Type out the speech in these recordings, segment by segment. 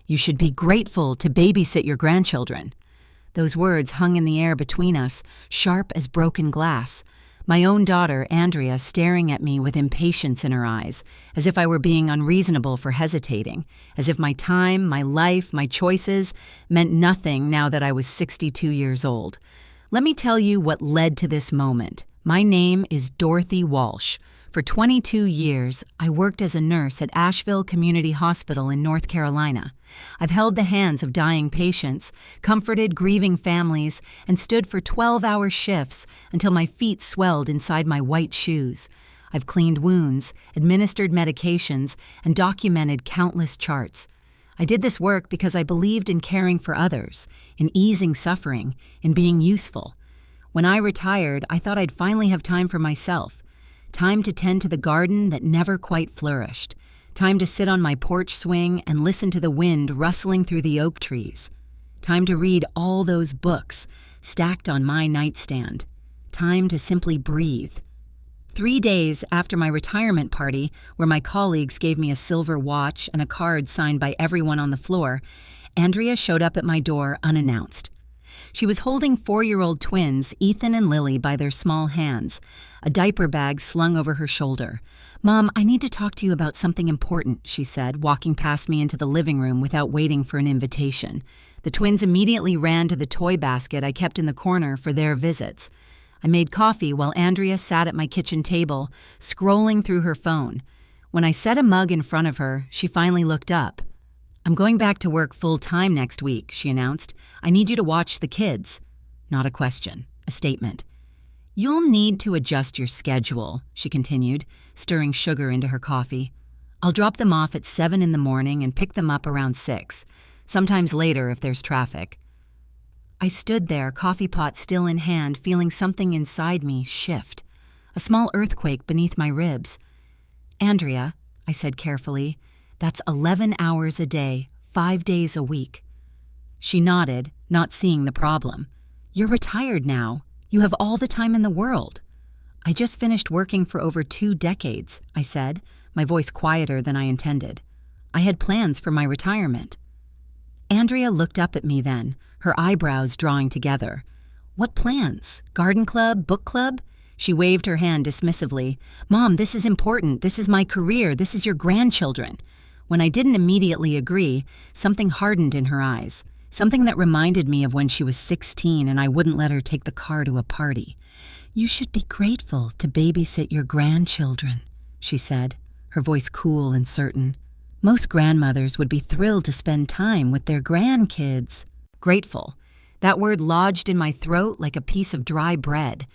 You should be grateful to babysit your grandchildren." Those words hung in the air between us, sharp as broken glass. My own daughter, Andrea, staring at me with impatience in her eyes, as if I were being unreasonable for hesitating, as if my time, my life, my choices meant nothing now that I was 62 years old. Let me tell you what led to this moment. My name is Dorothy Walsh. For 22 years, I worked as a nurse at Asheville Community Hospital in North Carolina. I've held the hands of dying patients, comforted grieving families, and stood for 12-hour shifts until my feet swelled inside my white shoes. I've cleaned wounds, administered medications, and documented countless charts. I did this work because I believed in caring for others, in easing suffering, in being useful. When I retired, I thought I'd finally have time for myself. Time to tend to the garden that never quite flourished. Time to sit on my porch swing and listen to the wind rustling through the oak trees. Time to read all those books stacked on my nightstand. Time to simply breathe. 3 days after my retirement party, where my colleagues gave me a silver watch and a card signed by everyone on the floor, Andrea showed up at my door unannounced. She was holding 4-year-old twins, Ethan and Lily, by their small hands, a diaper bag slung over her shoulder. "Mom, I need to talk to you about something important," she said, walking past me into the living room without waiting for an invitation. The twins immediately ran to the toy basket I kept in the corner for their visits. I made coffee while Andrea sat at my kitchen table, scrolling through her phone. When I set a mug in front of her, she finally looked up. "I'm going back to work full-time next week," she announced. "I need you to watch the kids." Not a question, a statement. "You'll need to adjust your schedule," she continued, stirring sugar into her coffee. "I'll drop them off at 7 in the morning and pick them up around 6, sometimes later if there's traffic." I stood there, coffee pot still in hand, feeling something inside me shift, a small earthquake beneath my ribs. "Andrea," I said carefully, "that's 11 hours a day, 5 days a week." She nodded, not seeing the problem. "You're retired now. You have all the time in the world." "I just finished working for over 2 decades, I said, my voice quieter than I intended. "I had plans for my retirement." Andrea looked up at me then, her eyebrows drawing together. "What plans? Garden club? Book club?" She waved her hand dismissively. "Mom, this is important. This is my career. This is your grandchildren." When I didn't immediately agree, something hardened in her eyes, something that reminded me of when she was 16 and I wouldn't let her take the car to a party. "You should be grateful to babysit your grandchildren," she said, her voice cool and certain. "Most grandmothers would be thrilled to spend time with their grandkids." Grateful. That word lodged in my throat like a piece of dry bread.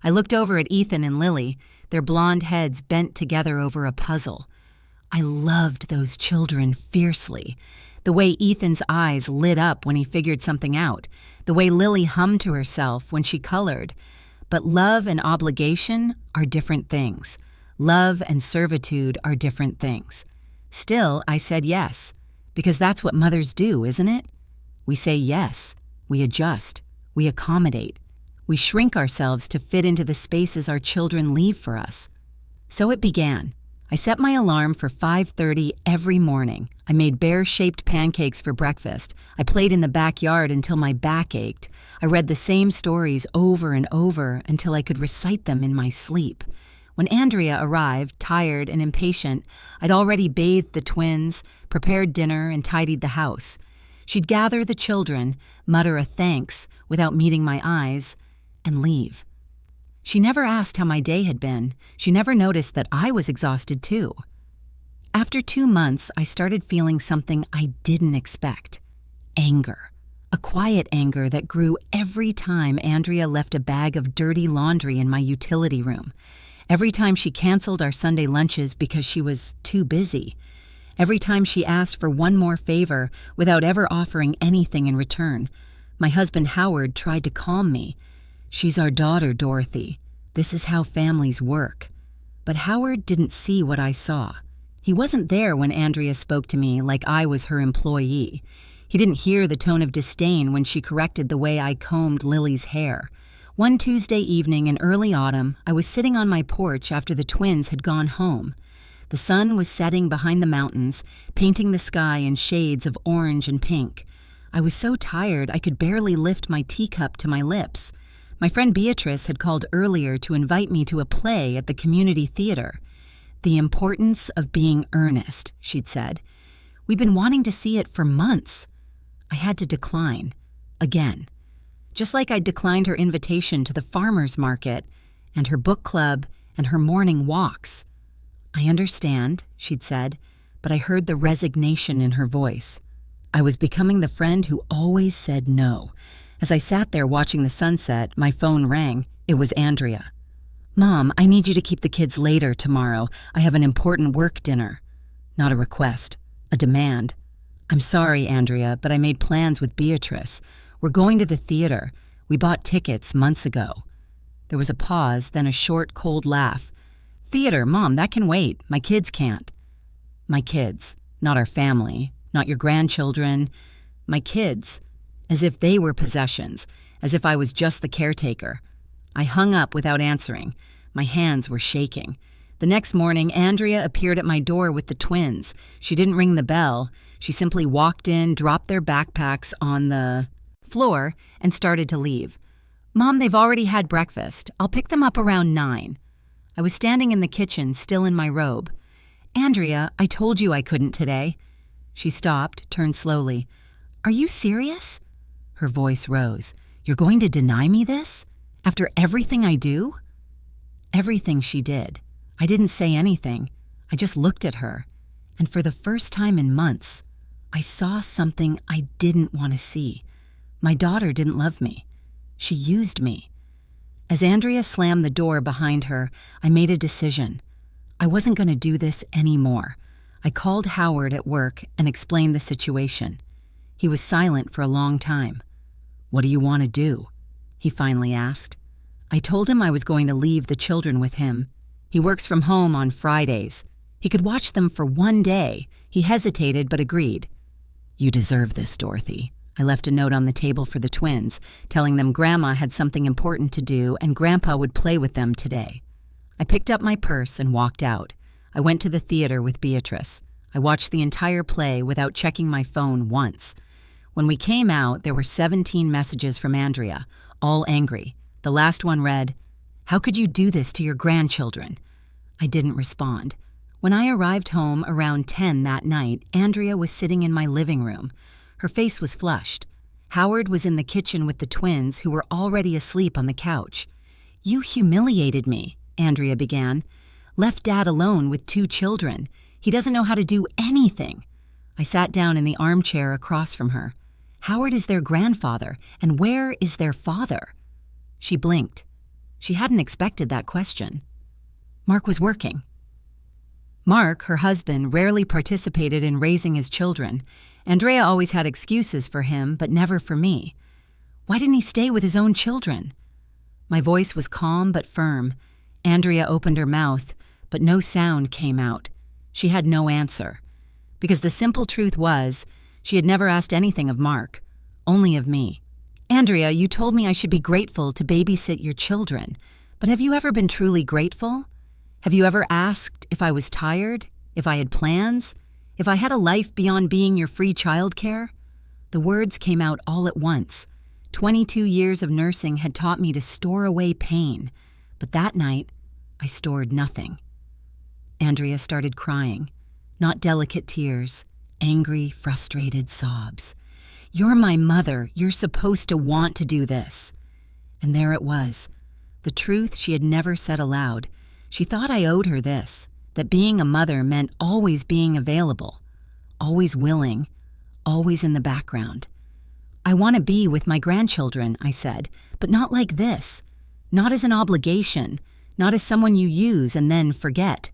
I looked over at Ethan and Lily, their blonde heads bent together over a puzzle. I loved those children fiercely. The way Ethan's eyes lit up when he figured something out, the way Lily hummed to herself when she colored. But love and obligation are different things. Love and servitude are different things. Still, I said yes, because that's what mothers do, isn't it? We say yes, we adjust, we accommodate, we shrink ourselves to fit into the spaces our children leave for us. So it began. I set my alarm for 5:30 every morning. I made bear-shaped pancakes for breakfast. I played in the backyard until my back ached. I read the same stories over and over until I could recite them in my sleep. When Andrea arrived, tired and impatient, I'd already bathed the twins, prepared dinner, and tidied the house. She'd gather the children, mutter a thanks without meeting my eyes, and leave. She never asked how my day had been. She never noticed that I was exhausted too. After 2 months, I started feeling something I didn't expect. Anger. A quiet anger that grew every time Andrea left a bag of dirty laundry in my utility room. Every time she canceled our Sunday lunches because she was too busy. Every time she asked for one more favor without ever offering anything in return. My husband Howard tried to calm me. "She's our daughter, Dorothy. This is how families work." But Howard didn't see what I saw. He wasn't there when Andrea spoke to me like I was her employee. He didn't hear the tone of disdain when she corrected the way I combed Lily's hair. One Tuesday evening in early autumn, I was sitting on my porch after the twins had gone home. The sun was setting behind the mountains, painting the sky in shades of orange and pink. I was so tired I could barely lift my teacup to my lips. My friend Beatrice had called earlier to invite me to a play at the community theater. "The importance of being earnest," she'd said. "We've been wanting to see it for months." I had to decline. Again. Just like I declined her invitation to the farmer's market and her book club and her morning walks. "I understand," she'd said, but I heard the resignation in her voice. I was becoming the friend who always said no. As I sat there watching the sunset, my phone rang. It was Andrea. "Mom, I need you to keep the kids later tomorrow. I have an important work dinner." Not a request, a demand. "I'm sorry, Andrea, but I made plans with Beatrice. We're going to the theater. We bought tickets months ago." There was a pause, then a short, cold laugh. "Theater, Mom, that can wait. My kids can't." My kids, not our family, not your grandchildren. My kids, as if they were possessions, as if I was just the caretaker. I hung up without answering. My hands were shaking. The next morning, Andrea appeared at my door with the twins. She didn't ring the bell. She simply walked in, dropped their backpacks on the floor, and started to leave. "Mom, they've already had breakfast. I'll pick them up around 9. I was standing in the kitchen, still in my robe. "Andrea, I told you I couldn't today." She stopped, turned slowly. "Are you serious?" Her voice rose. "You're going to deny me this? After everything I do?" Everything she did. I didn't say anything. I just looked at her. And for the first time in months, I saw something I didn't want to see. My daughter didn't love me. She used me. As Andrea slammed the door behind her, I made a decision. I wasn't going to do this anymore. I called Howard at work and explained the situation. He was silent for a long time. "What do you want to do?" he finally asked. I told him I was going to leave the children with him. He works from home on Fridays. He could watch them for one day. He hesitated but agreed. "You deserve this, Dorothy." I left a note on the table for the twins, telling them Grandma had something important to do and Grandpa would play with them today. I picked up my purse and walked out. I went to the theater with Beatrice. I watched the entire play without checking my phone once. When we came out, there were 17 messages from Andrea, all angry. The last one read, "How could you do this to your grandchildren?" I didn't respond. When I arrived home around 10 that night, Andrea was sitting in my living room. Her face was flushed. Howard was in the kitchen with the twins, who were already asleep on the couch. "You humiliated me," Andrea began. "Left Dad alone with 2 children. He doesn't know how to do anything." I sat down in the armchair across from her. "Howard is their grandfather, and where is their father?" She blinked. She hadn't expected that question. Mark was working. Mark, her husband, rarely participated in raising his children. Andrea always had excuses for him, but never for me. Why didn't he stay with his own children? My voice was calm but firm. Andrea opened her mouth, but no sound came out. She had no answer. Because the simple truth was, she had never asked anything of Mark, only of me. "Andrea, you told me I should be grateful to babysit your children, but have you ever been truly grateful? Have you ever asked if I was tired, if I had plans, if I had a life beyond being your free childcare?" The words came out all at once. 22 years of nursing had taught me to store away pain, but that night, I stored nothing. Andrea started crying, not delicate tears, angry, frustrated sobs. "You're my mother. You're supposed to want to do this." And there it was, the truth she had never said aloud. She thought I owed her this, that being a mother meant always being available, always willing, always in the background. "I want to be with my grandchildren," I said, "but not like this. Not as an obligation, not as someone you use and then forget."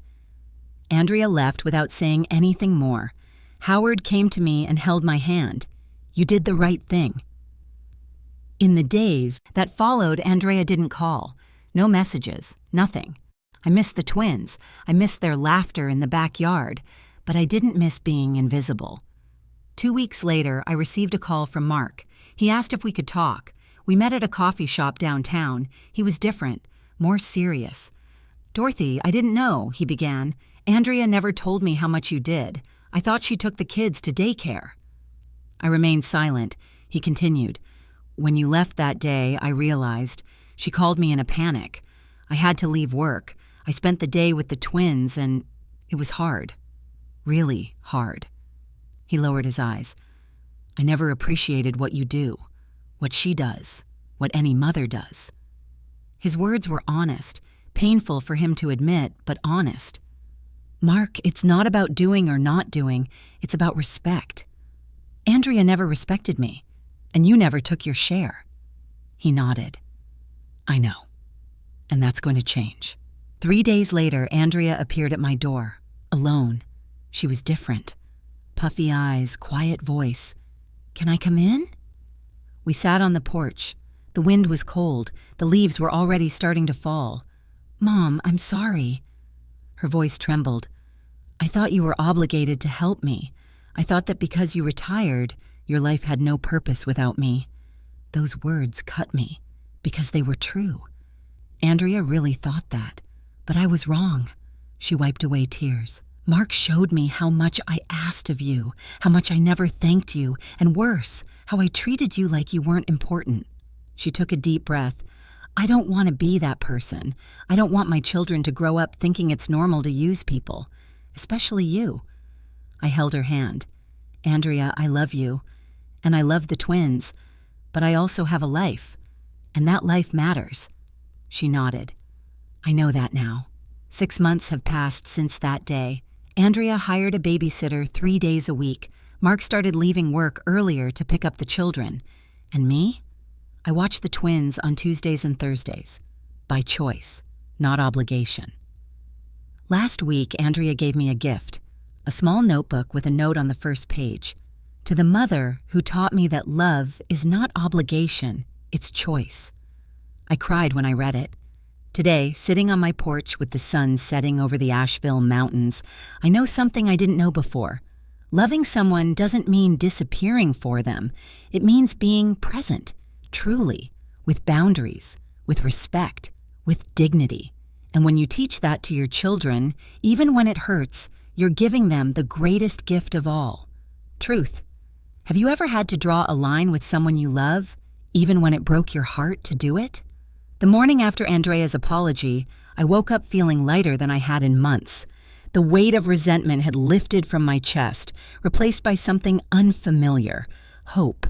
Andrea left without saying anything more. Howard came to me and held my hand. "You did the right thing." In the days that followed, Andrea didn't call. No messages, nothing. I missed the twins. I missed their laughter in the backyard, but I didn't miss being invisible. 2 weeks later, I received a call from Mark. He asked if we could talk. We met at a coffee shop downtown. He was different, more serious. "Dorothy, I didn't know," he began. Andrea never told me how much you did. I thought she took the kids to daycare." I remained silent. He continued, "When you left that day, I realized. She called me in a panic. I had to leave work. I spent the day with the twins, and it was hard. Really hard." He lowered his eyes. "I never appreciated what you do, what she does, what any mother does." His words were honest, painful for him to admit, but honest. "Mark, it's not about doing or not doing. It's about respect. Andrea never respected me, and you never took your share." He nodded. "I know, and that's going to change." 3 days later, Andrea appeared at my door, alone. She was different. Puffy eyes, quiet voice. "Can I come in?" We sat on the porch. The wind was cold. The leaves were already starting to fall. "Mom, I'm sorry." Her voice trembled. "I thought you were obligated to help me. I thought that because you retired, your life had no purpose without me." Those words cut me, because they were true. Andrea really thought that, but I was wrong. She wiped away tears. "Mark showed me how much I asked of you, how much I never thanked you, and worse, how I treated you like you weren't important." She took a deep breath. "I don't want to be that person. I don't want my children to grow up thinking it's normal to use people, especially you." I held her hand. "Andrea, I love you, and I love the twins, but I also have a life, and that life matters." She nodded. "I know that now." 6 months have passed since that day. Andrea hired a babysitter 3 days a week. Mark started leaving work earlier to pick up the children. And me? I watched the twins on Tuesdays and Thursdays. By choice, not obligation. Last week, Andrea gave me a gift. A small notebook with a note on the first page. "To the mother who taught me that love is not obligation, it's choice." I cried when I read it. Today, sitting on my porch with the sun setting over the Asheville Mountains, I know something I didn't know before. Loving someone doesn't mean disappearing for them. It means being present, truly, with boundaries, with respect, with dignity. And when you teach that to your children, even when it hurts, you're giving them the greatest gift of all, truth. Have you ever had to draw a line with someone you love, even when it broke your heart to do it? The morning after Andrea's apology, I woke up feeling lighter than I had in months. The weight of resentment had lifted from my chest, replaced by something unfamiliar, hope.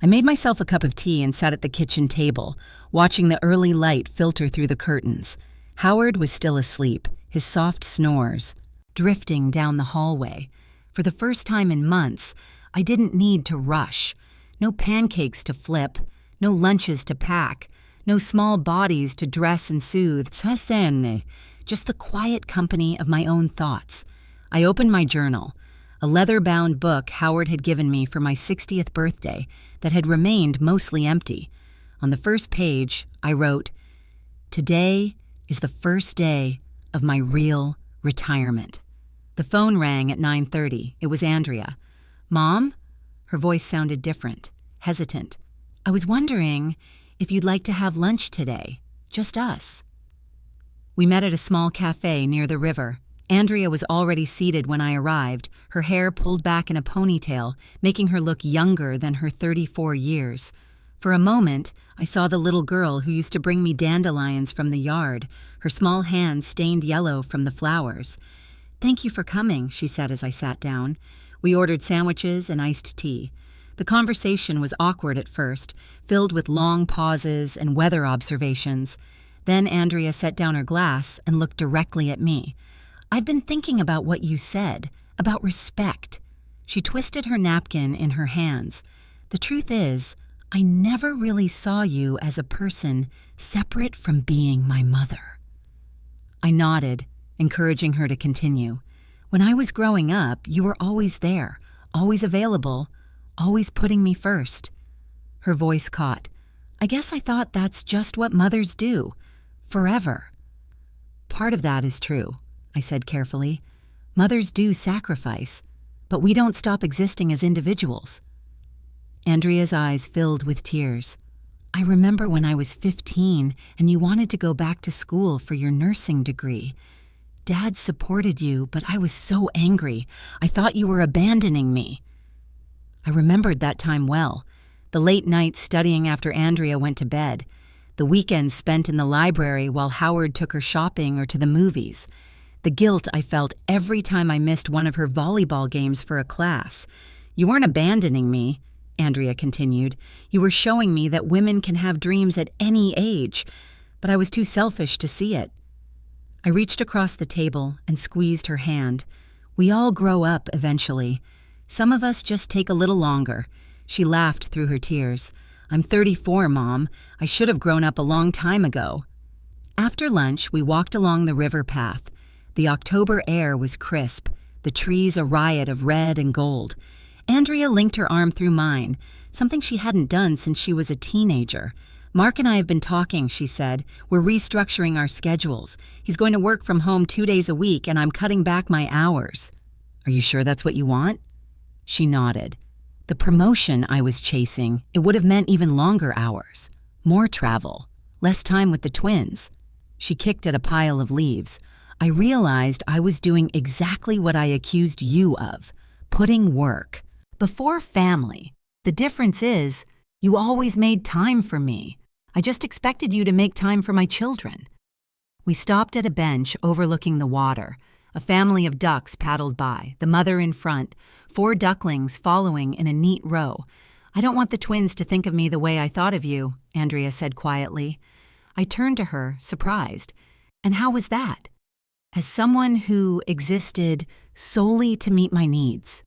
I made myself a cup of tea and sat at the kitchen table, watching the early light filter through the curtains. Howard was still asleep, his soft snores drifting down the hallway. For the first time in months, I didn't need to rush. No pancakes to flip, no lunches to pack, no small bodies to dress and soothe. Just the quiet company of my own thoughts. I opened my journal, a leather-bound book Howard had given me for my 60th birthday that had remained mostly empty. On the first page, I wrote, "Today is the first day of my real retirement." The phone rang at 9:30. It was Andrea. "Mom?" Her voice sounded different, hesitant. "I was wondering if you'd like to have lunch today. Just us." We met at a small cafe near the river. Andrea was already seated when I arrived, her hair pulled back in a ponytail, making her look younger than her 34 years. For a moment, I saw the little girl who used to bring me dandelions from the yard, her small hands stained yellow from the flowers. "Thank you for coming," she said as I sat down. We ordered sandwiches and iced tea. The conversation was awkward at first, filled with long pauses and weather observations. Then Andrea set down her glass and looked directly at me. "I've been thinking about what you said, about respect." She twisted her napkin in her hands. "The truth is, I never really saw you as a person separate from being my mother." I nodded, encouraging her to continue. "When I was growing up, you were always there, always available, always putting me first." Her voice caught. "I guess I thought that's just what mothers do, forever." "Part of that is true," I said carefully. "Mothers do sacrifice, but we don't stop existing as individuals." Andrea's eyes filled with tears. "I remember when I was 15 and you wanted to go back to school for your nursing degree. Dad supported you, but I was so angry. I thought you were abandoning me." I remembered that time well. The late nights studying after Andrea went to bed. The weekends spent in the library while Howard took her shopping or to the movies. The guilt I felt every time I missed one of her volleyball games for a class. "You weren't abandoning me," Andrea continued. "You were showing me that women can have dreams at any age, but I was too selfish to see it." I reached across the table and squeezed her hand. "We all grow up eventually. Some of us just take a little longer." She laughed through her tears. "I'm 34, Mom. I should have grown up a long time ago." After lunch, we walked along the river path. The October air was crisp, the trees a riot of red and gold. Andrea linked her arm through mine, something she hadn't done since she was a teenager. "Mark and I have been talking," she said. "We're restructuring our schedules. He's going to work from home 2 days a week, and I'm cutting back my hours." "Are you sure that's what you want?" She nodded. The promotion I was chasing, it would have meant even longer hours. More travel. Less time with the twins. She kicked at a pile of leaves. I realized I was doing exactly what I accused you of. Putting work before family. The difference is, you always made time for me. I just expected you to make time for my children. We stopped at a bench overlooking the water. A family of ducks paddled by, the mother in front, 4 ducklings following in a neat row. "I don't want the twins to think of me the way I thought of you," Andrea said quietly. I turned to her, surprised. "And how was that?" "As someone who existed solely to meet my needs."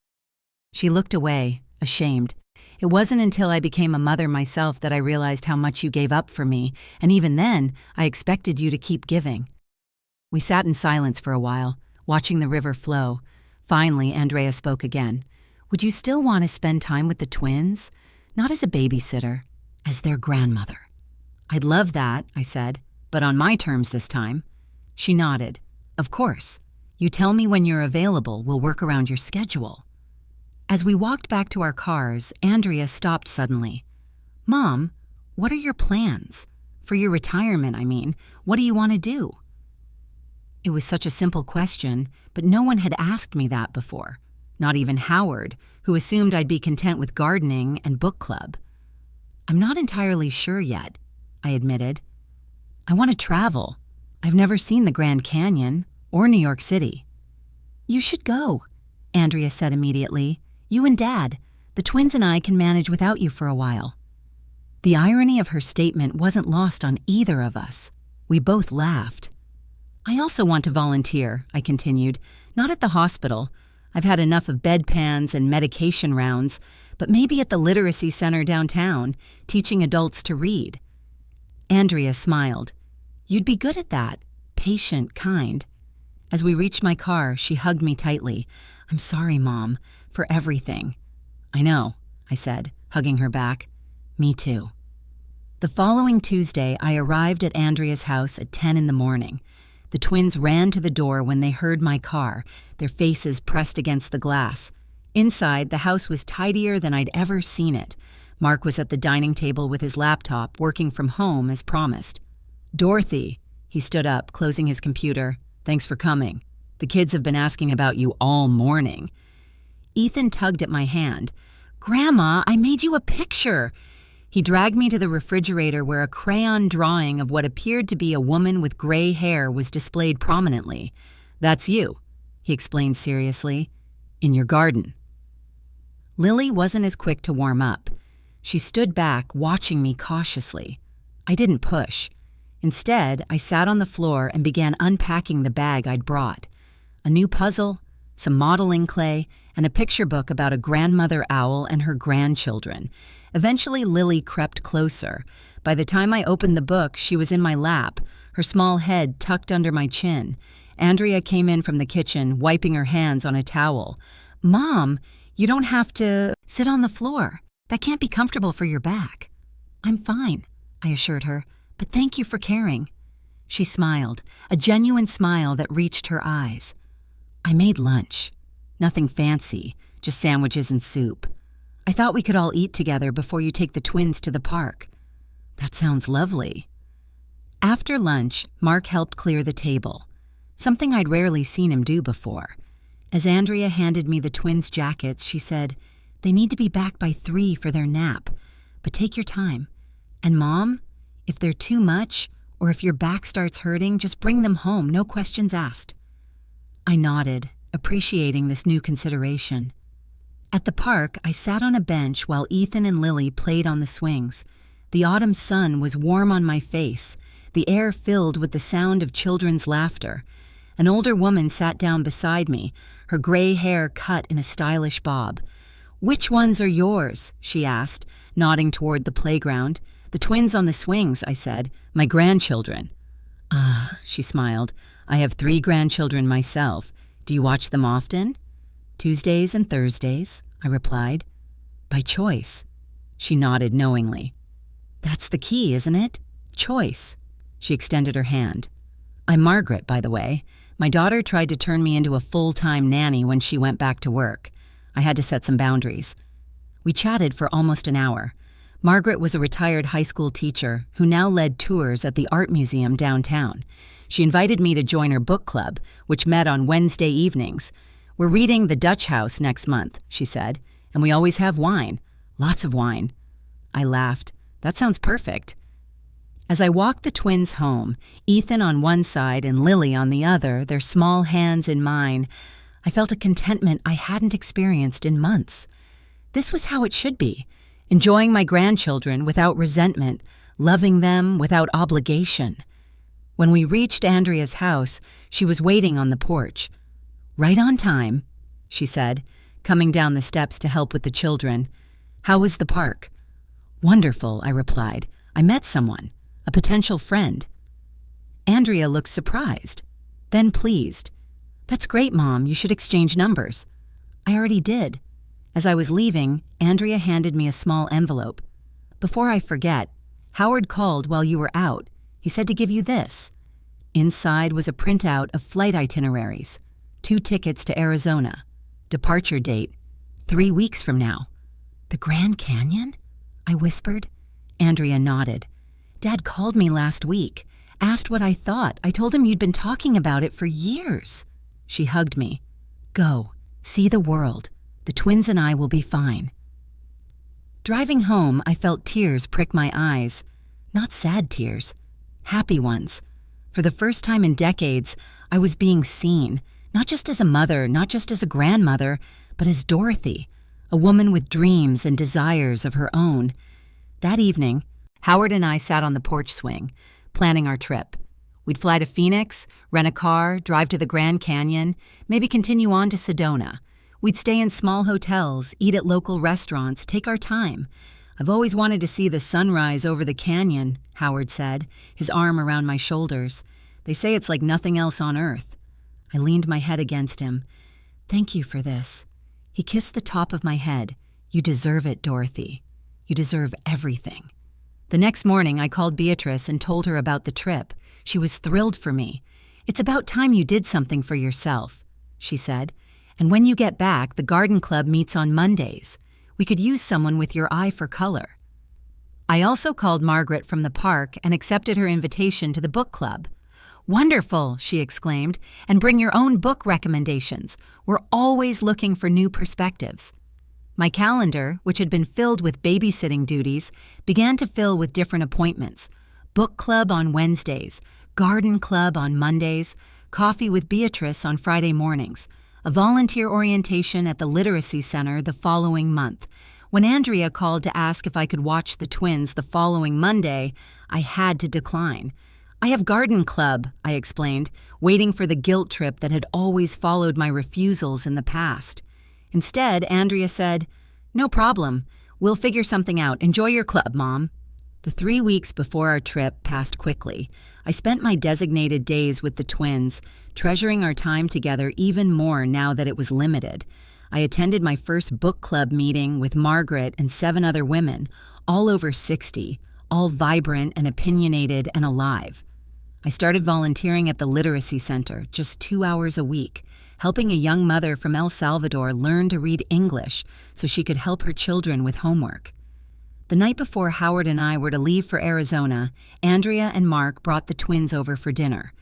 She looked away, ashamed. "It wasn't until I became a mother myself that I realized how much you gave up for me, and even then, I expected you to keep giving." We sat in silence for a while, watching the river flow. Finally, Andrea spoke again. "Would you still want to spend time with the twins? Not as a babysitter, as their grandmother." "I'd love that," I said, "but on my terms this time." She nodded. "Of course. You tell me when you're available, we'll work around your schedule." As we walked back to our cars, Andrea stopped suddenly. "Mom, what are your plans? For your retirement, I mean. What do you want to do?" It was such a simple question, but no one had asked me that before. Not even Howard, who assumed I'd be content with gardening and book club. "I'm not entirely sure yet," I admitted. "I want to travel. I've never seen the Grand Canyon or New York City." "You should go," Andrea said immediately. "You and Dad. The twins and I can manage without you for a while." The irony of her statement wasn't lost on either of us. We both laughed. "I also want to volunteer," I continued. "Not at the hospital. I've had enough of bedpans and medication rounds, but maybe at the literacy center downtown, teaching adults to read." Andrea smiled. "You'd be good at that. Patient, kind." As we reached my car, she hugged me tightly. "I'm sorry, Mom, for everything." "I know," I said, hugging her back. "Me too." The following Tuesday, I arrived at Andrea's house at 10 in the morning. The twins ran to the door when they heard my car, their faces pressed against the glass. Inside, the house was tidier than I'd ever seen it. Mark was at the dining table with his laptop, working from home as promised. "Dorothy," he stood up, closing his computer. "Thanks for coming. The kids have been asking about you all morning." Ethan tugged at my hand. "Grandma, I made you a picture." He dragged me to the refrigerator where a crayon drawing of what appeared to be a woman with gray hair was displayed prominently. "That's you," he explained seriously. "In your garden." Lily wasn't as quick to warm up. She stood back, watching me cautiously. I didn't push. Instead, I sat on the floor and began unpacking the bag I'd brought. A new puzzle, some modeling clay, and a picture book about a grandmother owl and her grandchildren. Eventually, Lily crept closer. By the time I opened the book, she was in my lap, her small head tucked under my chin. Andrea came in from the kitchen, wiping her hands on a towel. "Mom, you don't have to sit on the floor. That can't be comfortable for your back." "I'm fine," I assured her, "but thank you for caring." She smiled, a genuine smile that reached her eyes. "I made lunch. Nothing fancy, just sandwiches and soup. I thought we could all eat together before you take the twins to the park." "That sounds lovely." After lunch, Mark helped clear the table. something I'd rarely seen him do before. As Andrea handed me the twins' jackets, she said, "They need to be back by 3 for their nap, but take your time. And Mom, if they're too much, or if your back starts hurting, just bring them home, no questions asked." I nodded, appreciating this new consideration. At the park, I sat on a bench while Ethan and Lily played on the swings. The autumn sun was warm on my face, the air filled with the sound of children's laughter. An older woman sat down beside me, her gray hair cut in a stylish bob. "Which ones are yours?" she asked, nodding toward the playground. "The twins on the swings," I said. "My grandchildren." "Ah," she smiled. "I have 3 grandchildren myself. Do you watch them often?" "Tuesdays and Thursdays," I replied. "By choice." She nodded knowingly. "That's the key, isn't it? Choice." She extended her hand. "I'm Margaret, by the way. My daughter tried to turn me into a full-time nanny when she went back to work. I had to set some boundaries." We chatted for almost an hour. Margaret was a retired high school teacher who now led tours at the art museum downtown. She invited me to join her book club, which met on Wednesday evenings. "We're reading The Dutch House next month," she said, "and we always have wine. Lots of wine." I laughed. "That sounds perfect." As I walked the twins home, Ethan on one side and Lily on the other, their small hands in mine, I felt a contentment I hadn't experienced in months. This was how it should be, enjoying my grandchildren without resentment, loving them without obligation. When we reached Andrea's house, she was waiting on the porch. "Right on time," she said, coming down the steps to help with the children. "How was the park?" "Wonderful," I replied. "I met someone. A potential friend." Andrea looked surprised, then pleased. "That's great, Mom. You should exchange numbers." "I already did." As I was leaving, Andrea handed me a small envelope. "Before I forget, Howard called while you were out. He said to give you this." Inside was a printout of flight itineraries, 2 tickets to Arizona. Departure date, 3 weeks from now. "The Grand Canyon?" I whispered. Andrea nodded. "Dad called me last week, asked what I thought. I told him you'd been talking about it for years." She hugged me. "Go, see the world. The twins and I will be fine." Driving home, I felt tears prick my eyes. Not sad tears, happy ones. For the first time in decades, I was being seen, not just as a mother, not just as a grandmother, but as Dorothy, a woman with dreams and desires of her own. That evening, Howard and I sat on the porch swing, planning our trip. We'd fly to Phoenix, rent a car, drive to the Grand Canyon, maybe continue on to Sedona. We'd stay in small hotels, eat at local restaurants, take our time. "I've always wanted to see the sunrise over the canyon," Howard said, his arm around my shoulders. "They say it's like nothing else on earth." I leaned my head against him. "Thank you for this." He kissed the top of my head. "You deserve it, Dorothy. You deserve everything." The next morning, I called Beatrice and told her about the trip. She was thrilled for me. "It's about time you did something for yourself," she said. "And when you get back, the garden club meets on Mondays. We could use someone with your eye for color." I also called Margaret from the park and accepted her invitation to the book club. "Wonderful," she exclaimed, "and bring your own book recommendations. We're always looking for new perspectives." My calendar, which had been filled with babysitting duties, began to fill with different appointments. Book club on Wednesdays, garden club on Mondays, coffee with Beatrice on Friday mornings, a volunteer orientation at the Literacy Center the following month. When Andrea called to ask if I could watch the twins the following Monday, I had to decline. "I have garden club," I explained, waiting for the guilt trip that had always followed my refusals in the past. Instead, Andrea said, "No problem. We'll figure something out. Enjoy your club, Mom." The 3 weeks before our trip passed quickly. I spent my designated days with the twins, treasuring our time together even more now that it was limited. I attended my first book club meeting with Margaret and 7 other women, all over 60, all vibrant and opinionated and alive. I started volunteering at the Literacy Center just 2 hours a week, helping a young mother from El Salvador learn to read English so she could help her children with homework. The night before Howard and I were to leave for Arizona, Andrea and Mark brought the twins over for dinner.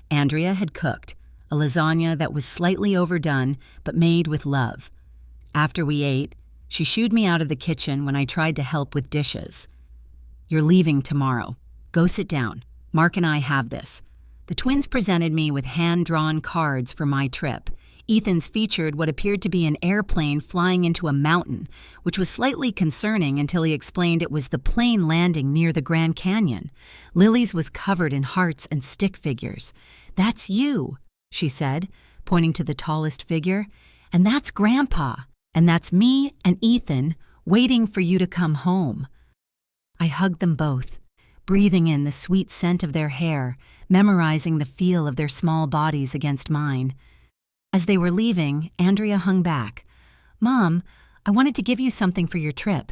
Andrea had cooked. a lasagna that was slightly overdone but made with love. After we ate, she shooed me out of the kitchen when I tried to help with dishes. "You're leaving tomorrow. Go sit down. Mark and I have this." The twins presented me with hand-drawn cards for my trip. Ethan's featured what appeared to be an airplane flying into a mountain, which was slightly concerning until he explained it was the plane landing near the Grand Canyon. Lily's was covered in hearts and stick figures. "That's you," she said, pointing to the tallest figure. "And that's Grandpa. And that's me and Ethan waiting for you to come home." I hugged them both, breathing in the sweet scent of their hair, memorizing the feel of their small bodies against mine. As they were leaving, Andrea hung back. "Mom, I wanted to give you something for your trip."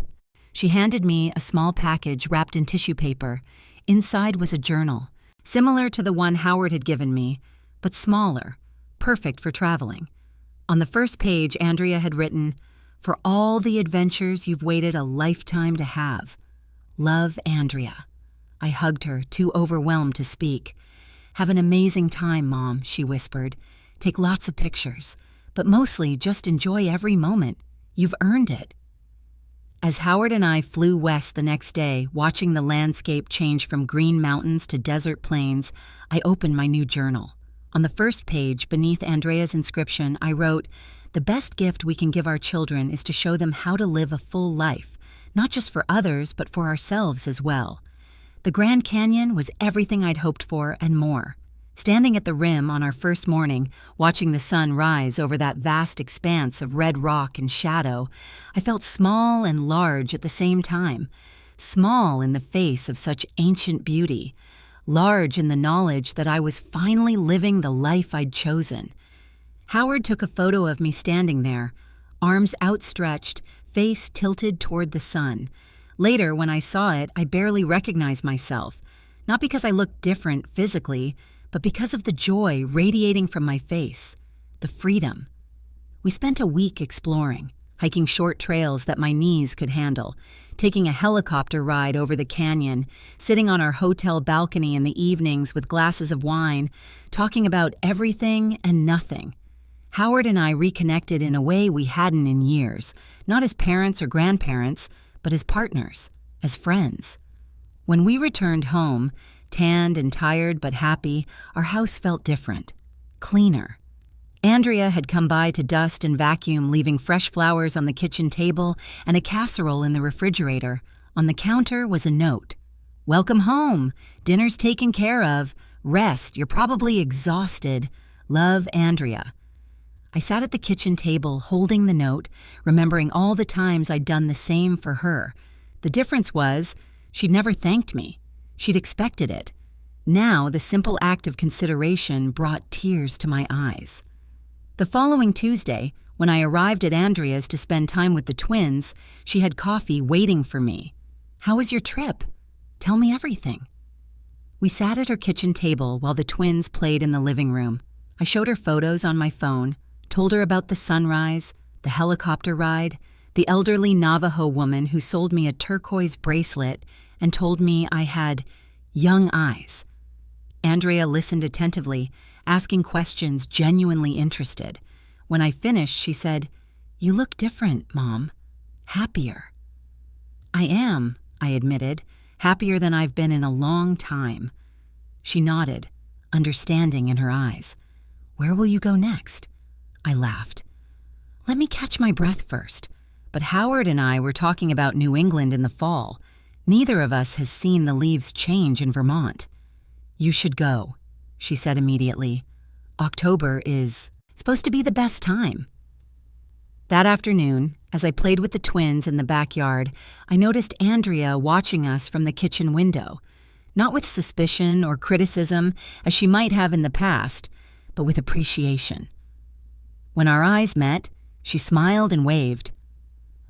She handed me a small package wrapped in tissue paper. Inside was a journal, similar to the one Howard had given me, but smaller, perfect for traveling. On the first page, Andrea had written, "For all the adventures you've waited a lifetime to have. Love, Andrea." I hugged her, too overwhelmed to speak. "Have an amazing time, Mom," she whispered. "Take lots of pictures, but mostly just enjoy every moment. You've earned it." As Howard and I flew west the next day, watching the landscape change from green mountains to desert plains, I opened my new journal. On the first page, beneath Andrea's inscription, I wrote, "The best gift we can give our children is to show them how to live a full life, not just for others, but for ourselves as well." The Grand Canyon was everything I'd hoped for and more. Standing at the rim on our first morning, watching the sun rise over that vast expanse of red rock and shadow, I felt small and large at the same time. Small in the face of such ancient beauty, large in the knowledge that I was finally living the life I'd chosen. Howard took a photo of me standing there, arms outstretched, face tilted toward the sun. Later, when I saw it, I barely recognized myself, not because I looked different physically, but because of the joy radiating from my face, the freedom. We spent a week exploring, hiking short trails that my knees could handle, taking a helicopter ride over the canyon, sitting on our hotel balcony in the evenings with glasses of wine, talking about everything and nothing. Howard and I reconnected in a way we hadn't in years, not as parents or grandparents, but as partners, as friends. When we returned home, tanned and tired but happy, our house felt different, cleaner. Andrea had come by to dust and vacuum, leaving fresh flowers on the kitchen table and a casserole in the refrigerator. On the counter was a note. "Welcome home. Dinner's taken care of. Rest. You're probably exhausted. Love, Andrea." I sat at the kitchen table holding the note, remembering all the times I'd done the same for her. The difference was, she'd never thanked me. She'd expected it. Now, the simple act of consideration brought tears to my eyes. The following Tuesday, when I arrived at Andrea's to spend time with the twins, she had coffee waiting for me. "How was your trip? Tell me everything." We sat at her kitchen table while the twins played in the living room. I showed her photos on my phone, told her about the sunrise, the helicopter ride, the elderly Navajo woman who sold me a turquoise bracelet and told me I had young eyes. Andrea listened attentively, asking questions, genuinely interested. When I finished, she said, "You look different, Mom. Happier." "I am," I admitted, "happier than I've been in a long time." She nodded, understanding in her eyes. "Where will you go next?" I laughed. "Let me catch my breath first." But Howard and I were talking about New England in the fall. Neither of us has seen the leaves change in Vermont. "You should go," she said immediately. "October is supposed to be the best time." That afternoon, as I played with the twins in the backyard, I noticed Andrea watching us from the kitchen window, not with suspicion or criticism as she might have in the past, but with appreciation. When our eyes met, she smiled and waved.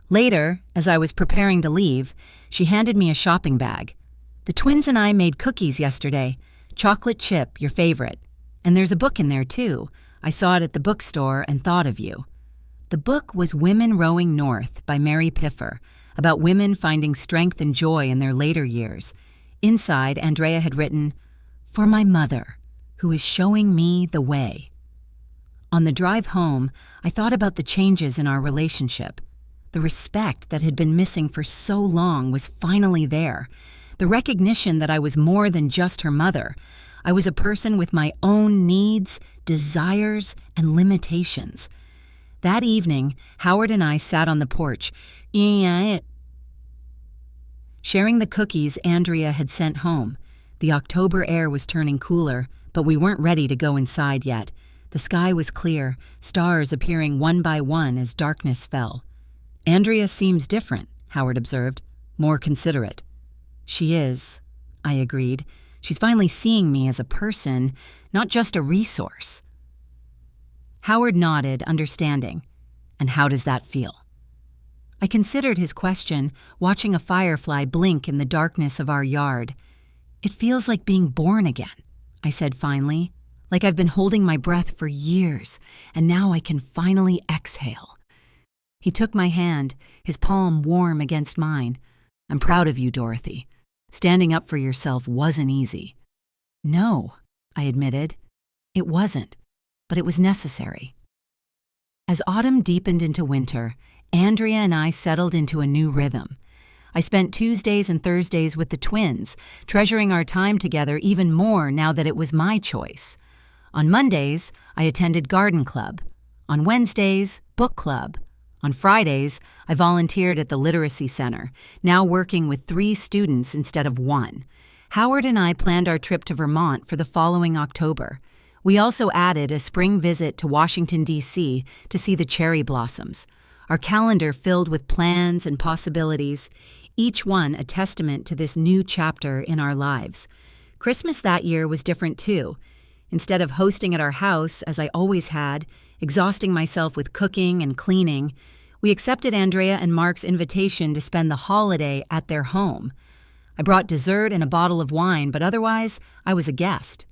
Later, as I was preparing to leave, she handed me a shopping bag. "The twins and I made cookies yesterday. Chocolate chip, your favorite. And there's a book in there, too. I saw it at the bookstore and thought of you." The book was Women Rowing North by Mary Piffer, about women finding strength and joy in their later years. Inside, Andrea had written, "For my mother, who is showing me the way." On the drive home, I thought about the changes in our relationship. The respect that had been missing for so long was finally there. The recognition that I was more than just her mother. I was a person with my own needs, desires, and limitations. That evening, Howard and I sat on the porch, sharing the cookies Andrea had sent home. The October air was turning cooler, but we weren't ready to go inside yet. The sky was clear, stars appearing one by one as darkness fell. "Andrea seems different," Howard observed, "more considerate." "She is," I agreed. "She's finally seeing me as a person, not just a resource." Howard nodded, understanding. "And how does that feel?" I considered his question, watching a firefly blink in the darkness of our yard. "It feels like being born again," I said finally. "Like I've been holding my breath for years, and now I can finally exhale." He took my hand, his palm warm against mine. "I'm proud of you, Dorothy. Standing up for yourself wasn't easy." "No," I admitted. "It wasn't, but it was necessary." As autumn deepened into winter, Andrea and I settled into a new rhythm. I spent Tuesdays and Thursdays with the twins, treasuring our time together even more now that it was my choice. On Mondays, I attended garden club. On Wednesdays, book club. On Fridays, I volunteered at the Literacy Center, now working with 3 students instead of 1. Howard and I planned our trip to Vermont for the following October. We also added a spring visit to Washington, D.C. to see the cherry blossoms. Our calendar filled with plans and possibilities, each one a testament to this new chapter in our lives. Christmas that year was different too. Instead of hosting at our house, as I always had, exhausting myself with cooking and cleaning, we accepted Andrea and Mark's invitation to spend the holiday at their home. I brought dessert and a bottle of wine, but otherwise, I was a guest.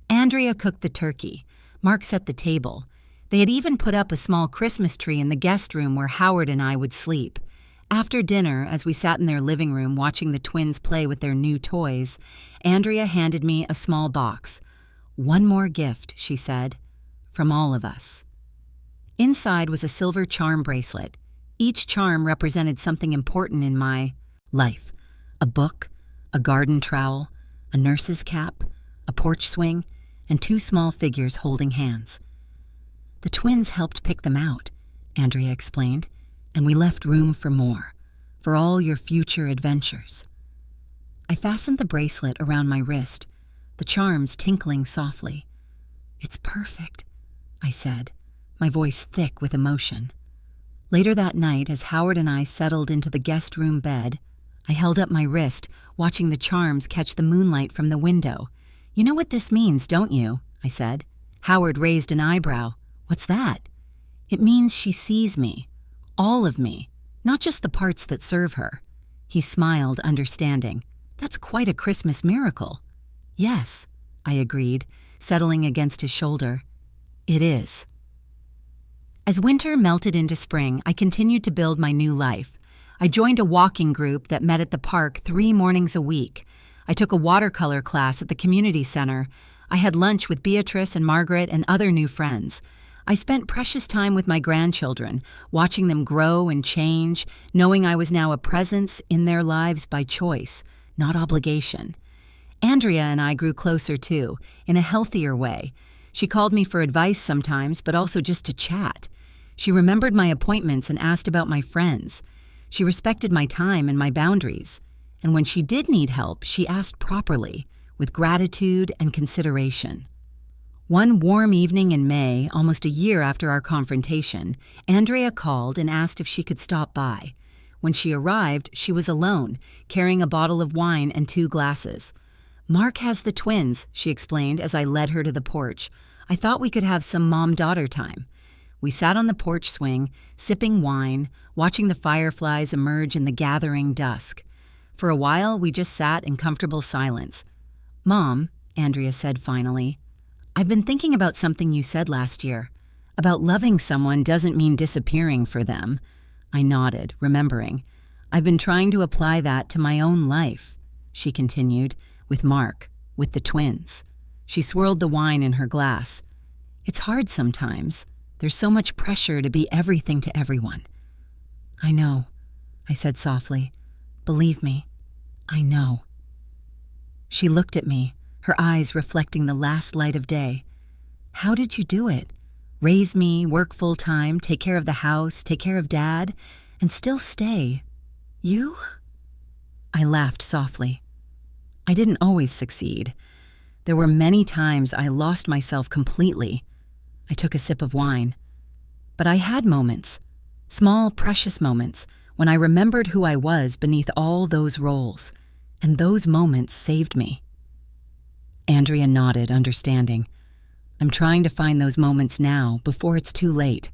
Andrea cooked the turkey. Mark set the table. They had even put up a small Christmas tree in the guest room where Howard and I would sleep. After dinner, as we sat in their living room watching the twins play with their new toys, Andrea handed me a small box. "One more gift," she said, "from all of us." Inside was a silver charm bracelet. Each charm represented something important in my life. A book, a garden trowel, a nurse's cap, a porch swing, and 2 small figures holding hands. "The twins helped pick them out," Andrea explained, "and we left room for more, for all your future adventures." I fastened the bracelet around my wrist, the charms tinkling softly. "It's perfect," I said, my voice thick with emotion. Later that night, as Howard and I settled into the guest room bed, I held up my wrist, watching the charms catch the moonlight from the window. "You know what this means, don't you?" I said. Howard raised an eyebrow. "What's that?" "It means she sees me. All of me, not just the parts that serve her." He smiled, understanding. "That's quite a Christmas miracle." "Yes," I agreed, settling against his shoulder. "It is." As winter melted into spring, I continued to build my new life. I joined a walking group that met at the park 3 mornings a week. I took a watercolor class at the community center. I had lunch with Beatrice and Margaret and other new friends. I spent precious time with my grandchildren, watching them grow and change, knowing I was now a presence in their lives by choice, not obligation. Andrea and I grew closer too, in a healthier way. She called me for advice sometimes, but also just to chat. She remembered my appointments and asked about my friends. She respected my time and my boundaries. And when she did need help, she asked properly, with gratitude and consideration. One warm evening in May, almost a year after our confrontation, Andrea called and asked if she could stop by. When she arrived, she was alone, carrying a bottle of wine and 2 glasses. "Mark has the twins," she explained as I led her to the porch. "I thought we could have some mom-daughter time." We sat on the porch swing, sipping wine, watching the fireflies emerge in the gathering dusk. For a while, we just sat in comfortable silence. "Mom," Andrea said finally, "I've been thinking about something you said last year. About loving someone doesn't mean disappearing for them." I nodded, remembering. "I've been trying to apply that to my own life," she continued, "with Mark, with the twins." She swirled the wine in her glass. It's hard sometimes. There's so much pressure to be everything to everyone. I know, I said softly. Believe me, I know. She looked at me, her eyes reflecting the last light of day. How did you do it? Raise me, work full-time, take care of the house, take care of Dad, and still stay. You? I laughed softly. I didn't always succeed. There were many times I lost myself completely. I took a sip of wine. But I had moments, small, precious moments, when I remembered who I was beneath all those roles, and those moments saved me. Andrea nodded, understanding. I'm trying to find those moments now, before it's too late.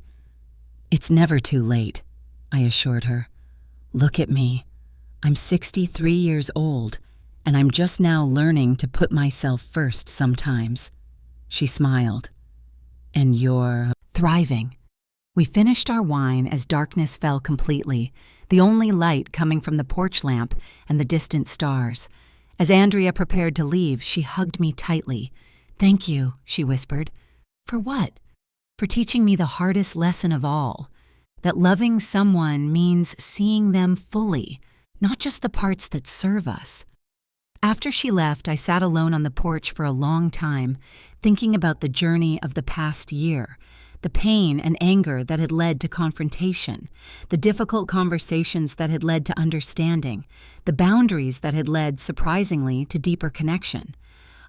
It's never too late, I assured her. Look at me. I'm 63 years old, and I'm just now learning to put myself first sometimes. She smiled. And you're thriving. We finished our wine as darkness fell completely, the only light coming from the porch lamp and the distant stars. As Andrea prepared to leave, she hugged me tightly. Thank you, she whispered. For what? For teaching me the hardest lesson of all, that loving someone means seeing them fully, not just the parts that serve us. After she left, I sat alone on the porch for a long time, thinking about the journey of the past year, the pain and anger that had led to confrontation, the difficult conversations that had led to understanding, the boundaries that had led, surprisingly, to deeper connection.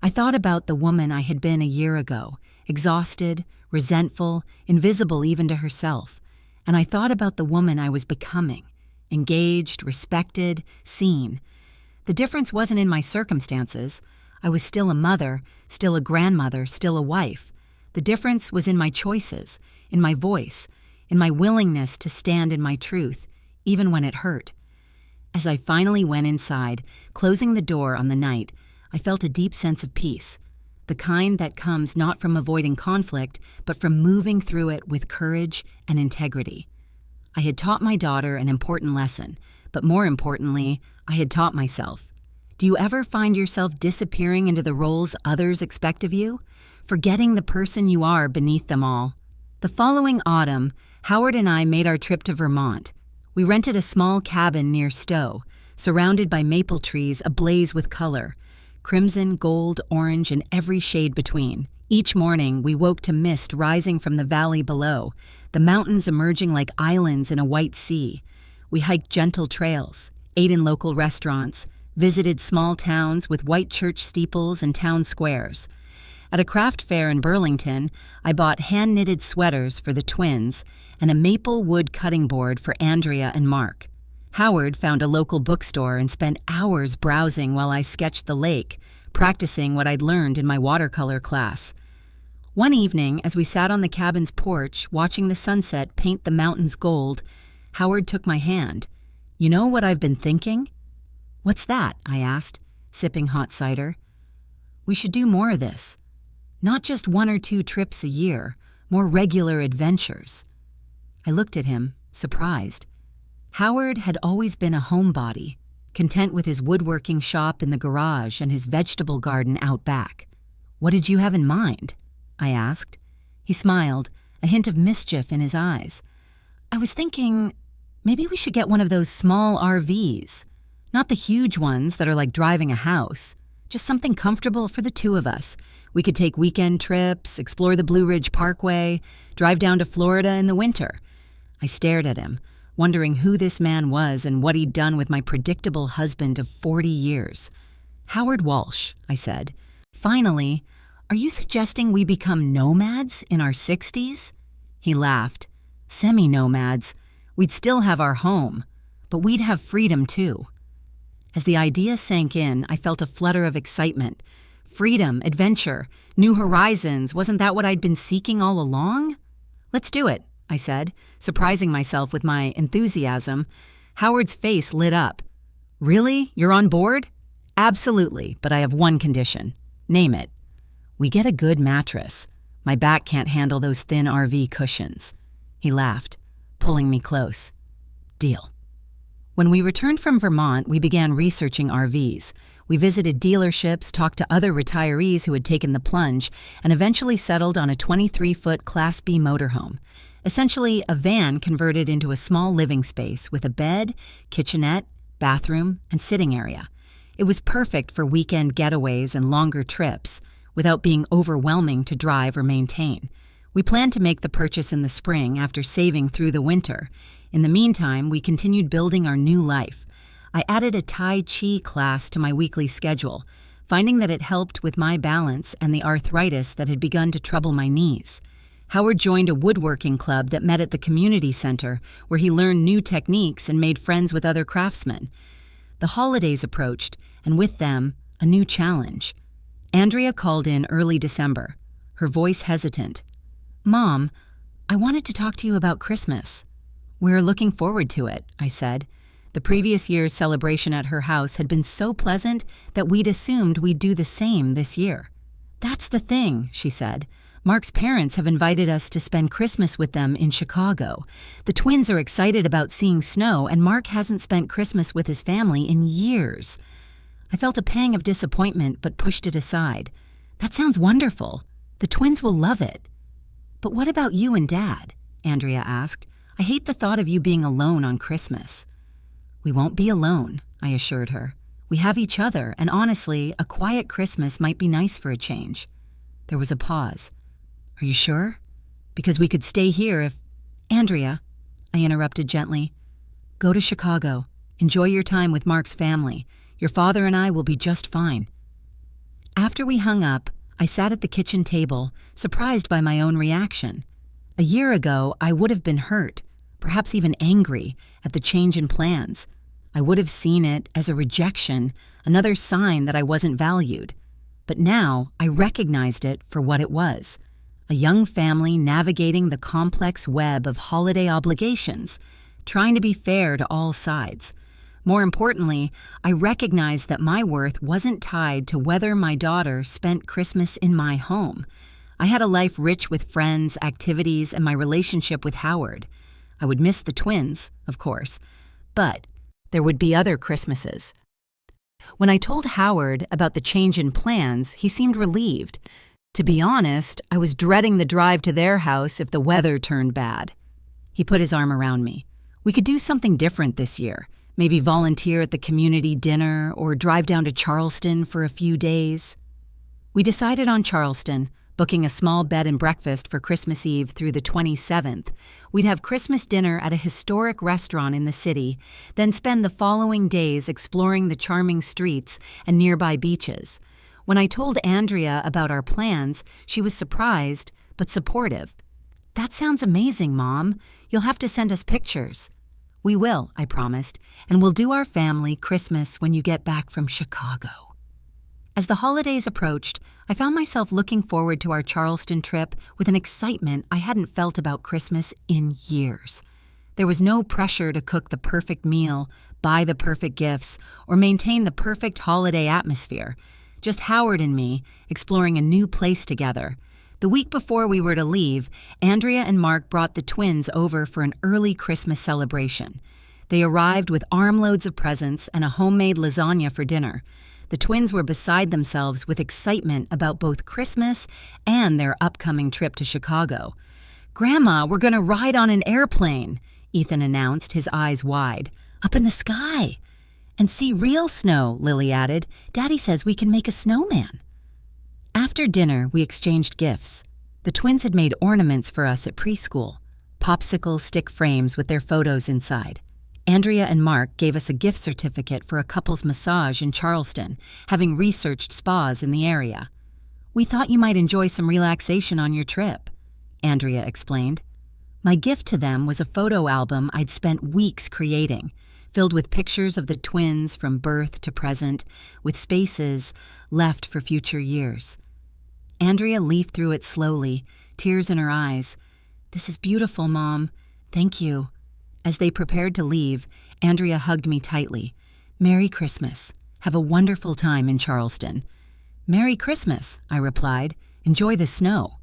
I thought about the woman I had been a year ago, exhausted, resentful, invisible even to herself. And I thought about the woman I was becoming, engaged, respected, seen. The difference wasn't in my circumstances. I was still a mother, still a grandmother, still a wife. The difference was in my choices, in my voice, in my willingness to stand in my truth, even when it hurt. As I finally went inside, closing the door on the night, I felt a deep sense of peace, the kind that comes not from avoiding conflict, but from moving through it with courage and integrity. I had taught my daughter an important lesson, but more importantly, I had taught myself. Do you ever find yourself disappearing into the roles others expect of you, forgetting the person you are beneath them all? The following autumn, Howard and I made our trip to Vermont. We rented a small cabin near Stowe, surrounded by maple trees ablaze with color, crimson, gold, orange, and every shade between. Each morning, we woke to mist rising from the valley below, the mountains emerging like islands in a white sea. We hiked gentle trails, ate in local restaurants, visited small towns with white church steeples and town squares. At a craft fair in Burlington, I bought hand-knitted sweaters for the twins and a maple wood cutting board for Andrea and Mark. Howard found a local bookstore and spent hours browsing while I sketched the lake, practicing what I'd learned in my watercolor class. One evening, as we sat on the cabin's porch, watching the sunset paint the mountains gold, Howard took my hand. You know what I've been thinking? What's that? I asked, sipping hot cider. We should do more of this. Not just 1 or 2 trips a year, more regular adventures. I looked at him, surprised. Howard had always been a homebody, content with his woodworking shop in the garage and his vegetable garden out back. What did you have in mind? I asked. He smiled, a hint of mischief in his eyes. I was thinking, maybe we should get one of those small RVs. Not the huge ones that are like driving a house. Just something comfortable for the 2 of us. We could take weekend trips, explore the Blue Ridge Parkway, drive down to Florida in the winter. I stared at him, wondering who this man was and what he'd done with my predictable husband of 40 years. Howard Walsh, I said. Finally, are you suggesting we become nomads in our 60s? He laughed. Semi-nomads. We'd still have our home, but we'd have freedom too. As the idea sank in, I felt a flutter of excitement. Freedom, adventure, new horizons, wasn't that what I'd been seeking all along? Let's do it, I said, surprising myself with my enthusiasm. Howard's face lit up. Really? You're on board? Absolutely, but I have one condition. Name it. We get a good mattress. My back can't handle those thin RV cushions. He laughed, pulling me close. Deal. When we returned from Vermont, we began researching RVs. We visited dealerships, talked to other retirees who had taken the plunge, and eventually settled on a 23-foot Class B motorhome. Essentially, a van converted into a small living space with a bed, kitchenette, bathroom, and sitting area. It was perfect for weekend getaways and longer trips, without being overwhelming to drive or maintain. We planned to make the purchase in the spring after saving through the winter. In the meantime, we continued building our new life. I added a Tai Chi class to my weekly schedule, finding that it helped with my balance and the arthritis that had begun to trouble my knees. Howard joined a woodworking club that met at the community center, where he learned new techniques and made friends with other craftsmen. The holidays approached, and with them, a new challenge. Andrea called in early December, her voice hesitant. "Mom, I wanted to talk to you about Christmas." "We're looking forward to it," I said. The previous year's celebration at her house had been so pleasant that we'd assumed we'd do the same this year. "That's the thing," she said. "Mark's parents have invited us to spend Christmas with them in Chicago. The twins are excited about seeing snow, and Mark hasn't spent Christmas with his family in years." I felt a pang of disappointment but pushed it aside. "That sounds wonderful. The twins will love it." "But what about you and Dad?" Andrea asked. "I hate the thought of you being alone on Christmas." "We won't be alone," I assured her. "We have each other, and honestly, a quiet Christmas might be nice for a change." There was a pause. "Are you sure? Because we could stay here if—" "Andrea," I interrupted gently, "go to Chicago. Enjoy your time with Mark's family. Your father and I will be just fine." After we hung up, I sat at the kitchen table, surprised by my own reaction. A year ago, I would have been hurt, perhaps even angry, at the change in plans. I would have seen it as a rejection, another sign that I wasn't valued. But now, I recognized it for what it was. A young family navigating the complex web of holiday obligations, trying to be fair to all sides. More importantly, I recognized that my worth wasn't tied to whether my daughter spent Christmas in my home. I had a life rich with friends, activities, and my relationship with Howard. I would miss the twins, of course, but there would be other Christmases. When I told Howard about the change in plans, he seemed relieved. To be honest, I was dreading the drive to their house if the weather turned bad. He put his arm around me. "We could do something different this year. Maybe volunteer at the community dinner or drive down to Charleston for a few days." We decided on Charleston, booking a small bed and breakfast for Christmas Eve through the 27th. We'd have Christmas dinner at a historic restaurant in the city, then spend the following days exploring the charming streets and nearby beaches. When I told Andrea about our plans, she was surprised but supportive. "That sounds amazing, Mom. You'll have to send us pictures." "We will," I promised, "and we'll do our family Christmas when you get back from Chicago." As the holidays approached, I found myself looking forward to our Charleston trip with an excitement I hadn't felt about Christmas in years. There was no pressure to cook the perfect meal, buy the perfect gifts, or maintain the perfect holiday atmosphere. Just Howard and me, exploring a new place together. The week before we were to leave, Andrea and Mark brought the twins over for an early Christmas celebration. They arrived with armloads of presents and a homemade lasagna for dinner. The twins were beside themselves with excitement about both Christmas and their upcoming trip to Chicago. "Grandma, we're going to ride on an airplane," Ethan announced, his eyes wide. "Up in the sky." "And see real snow," Lily added. "Daddy says we can make a snowman." After dinner, we exchanged gifts. The twins had made ornaments for us at preschool, popsicle stick frames with their photos inside. Andrea and Mark gave us a gift certificate for a couple's massage in Charleston, having researched spas in the area. "We thought you might enjoy some relaxation on your trip," Andrea explained. My gift to them was a photo album I'd spent weeks creating, filled with pictures of the twins from birth to present, with spaces left for future years. Andrea leafed through it slowly, tears in her eyes. "This is beautiful, Mom. Thank you." As they prepared to leave, Andrea hugged me tightly. "Merry Christmas. Have a wonderful time in Charleston." "Merry Christmas," I replied. "Enjoy the snow."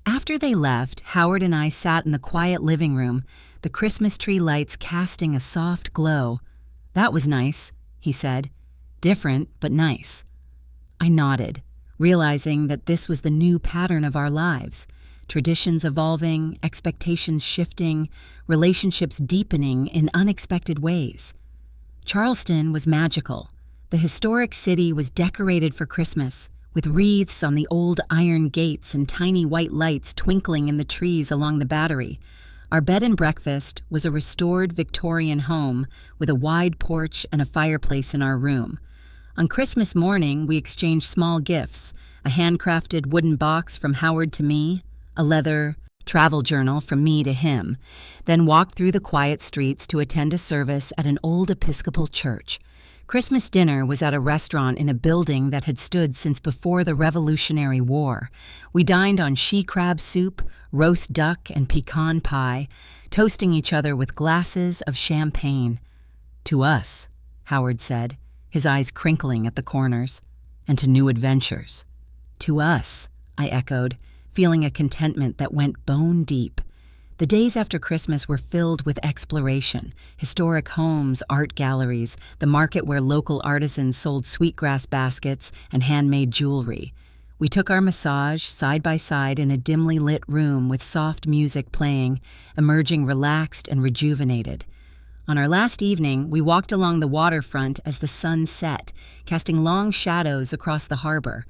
After they left, Howard and I sat in the quiet living room, the Christmas tree lights casting a soft glow. "That was nice," he said. Different, but nice. I nodded, realizing that this was the new pattern of our lives. Traditions evolving, expectations shifting, relationships deepening in unexpected ways. Charleston was magical. The historic city was decorated for Christmas, with wreaths on the old iron gates and tiny white lights twinkling in the trees along the Battery. Our bed and breakfast was a restored Victorian home with a wide porch and a fireplace in our room. On Christmas morning, we exchanged small gifts, a handcrafted wooden box from Howard to me, a leather travel journal from me to him, then walked through the quiet streets to attend a service at an old Episcopal church. Christmas dinner was at a restaurant in a building that had stood since before the Revolutionary War. We dined on she-crab soup, roast duck, and pecan pie, toasting each other with glasses of champagne. "To us," Howard said, his eyes crinkling at the corners, "and to new adventures." "To us," I echoed, feeling a contentment that went bone deep. The days after Christmas were filled with exploration, historic homes, art galleries, the market where local artisans sold sweetgrass baskets and handmade jewelry. We took our massage side by side in a dimly lit room with soft music playing, emerging relaxed and rejuvenated. On our last evening, we walked along the waterfront as the sun set, casting long shadows across the harbor.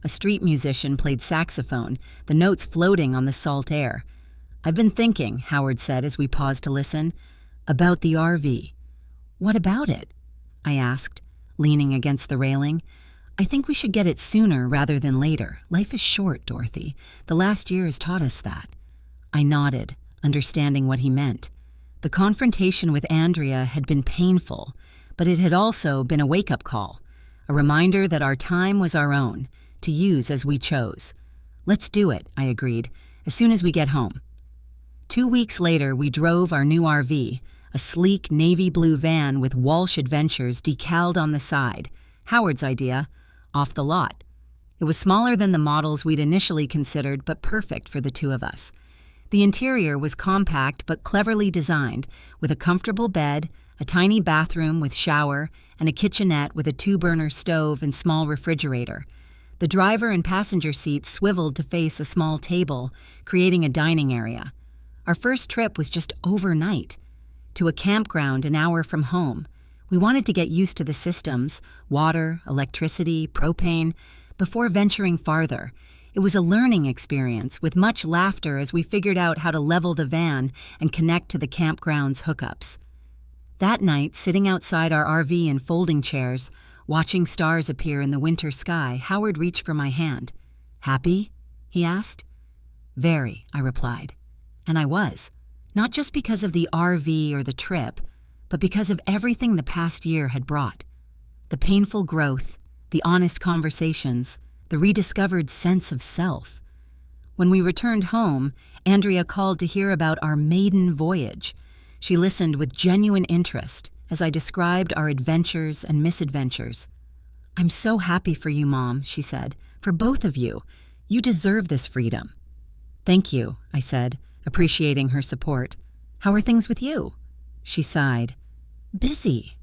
A street musician played saxophone, the notes floating on the salt air. "I've been thinking," Howard said as we paused to listen, "about the RV." "What about it?" I asked, leaning against the railing. "I think we should get it sooner rather than later. Life is short, Dorothy. The last year has taught us that." I nodded, understanding what he meant. The confrontation with Andrea had been painful, but it had also been a wake-up call, a reminder that our time was our own, to use as we chose. "Let's do it," I agreed, "as soon as we get home." 2 weeks later, we drove our new RV, a sleek navy blue van with Walsh Adventures decaled on the side, Howard's idea, off the lot. It was smaller than the models we'd initially considered, but perfect for the two of us. The interior was compact but cleverly designed, with a comfortable bed, a tiny bathroom with shower, and a kitchenette with a 2-burner stove and small refrigerator. The driver and passenger seats swiveled to face a small table, creating a dining area. Our first trip was just overnight, to a campground an hour from home. We wanted to get used to the systems, water, electricity, propane, before venturing farther. It was a learning experience with much laughter as we figured out how to level the van and connect to the campground's hookups. That night, sitting outside our RV in folding chairs, watching stars appear in the winter sky, Howard reached for my hand. "Happy?" he asked. "Very," I replied. And I was, not just because of the RV or the trip, but because of everything the past year had brought. The painful growth, the honest conversations, the rediscovered sense of self. When we returned home, Andrea called to hear about our maiden voyage. She listened with genuine interest as I described our adventures and misadventures. "I'm so happy for you, Mom," she said, "for both of you. You deserve this freedom." "Thank you," I said, appreciating her support. "How are things with you?" She sighed. "Busy.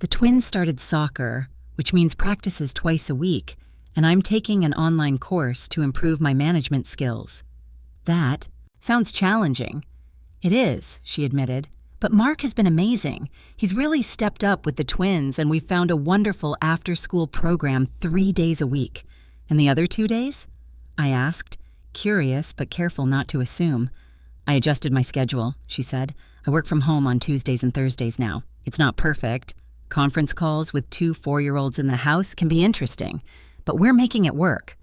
The twins started soccer, which means practices twice a week, and I'm taking an online course to improve my management skills." "That sounds challenging." "It is," she admitted, "but Mark has been amazing. He's really stepped up with the twins, and we've found a wonderful after-school program 3 days a week." "And the other 2 days?" I asked, curious but careful not to assume. "I adjusted my schedule," she said. "I work from home on Tuesdays and Thursdays now. It's not perfect. Conference calls with 2 4-year-olds in the house can be interesting, but we're making it work."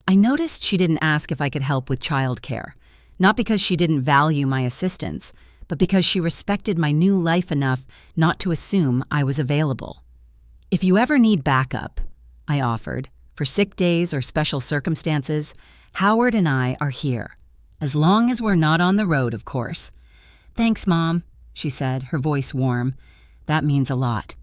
I noticed she didn't ask if I could help with childcare, not because she didn't value my assistance, but because she respected my new life enough not to assume I was available. "If you ever need backup," I offered, "for sick days or special circumstances, Howard and I are here. As long as we're not on the road, of course." "Thanks, Mom," she said, her voice warm. "That means a lot."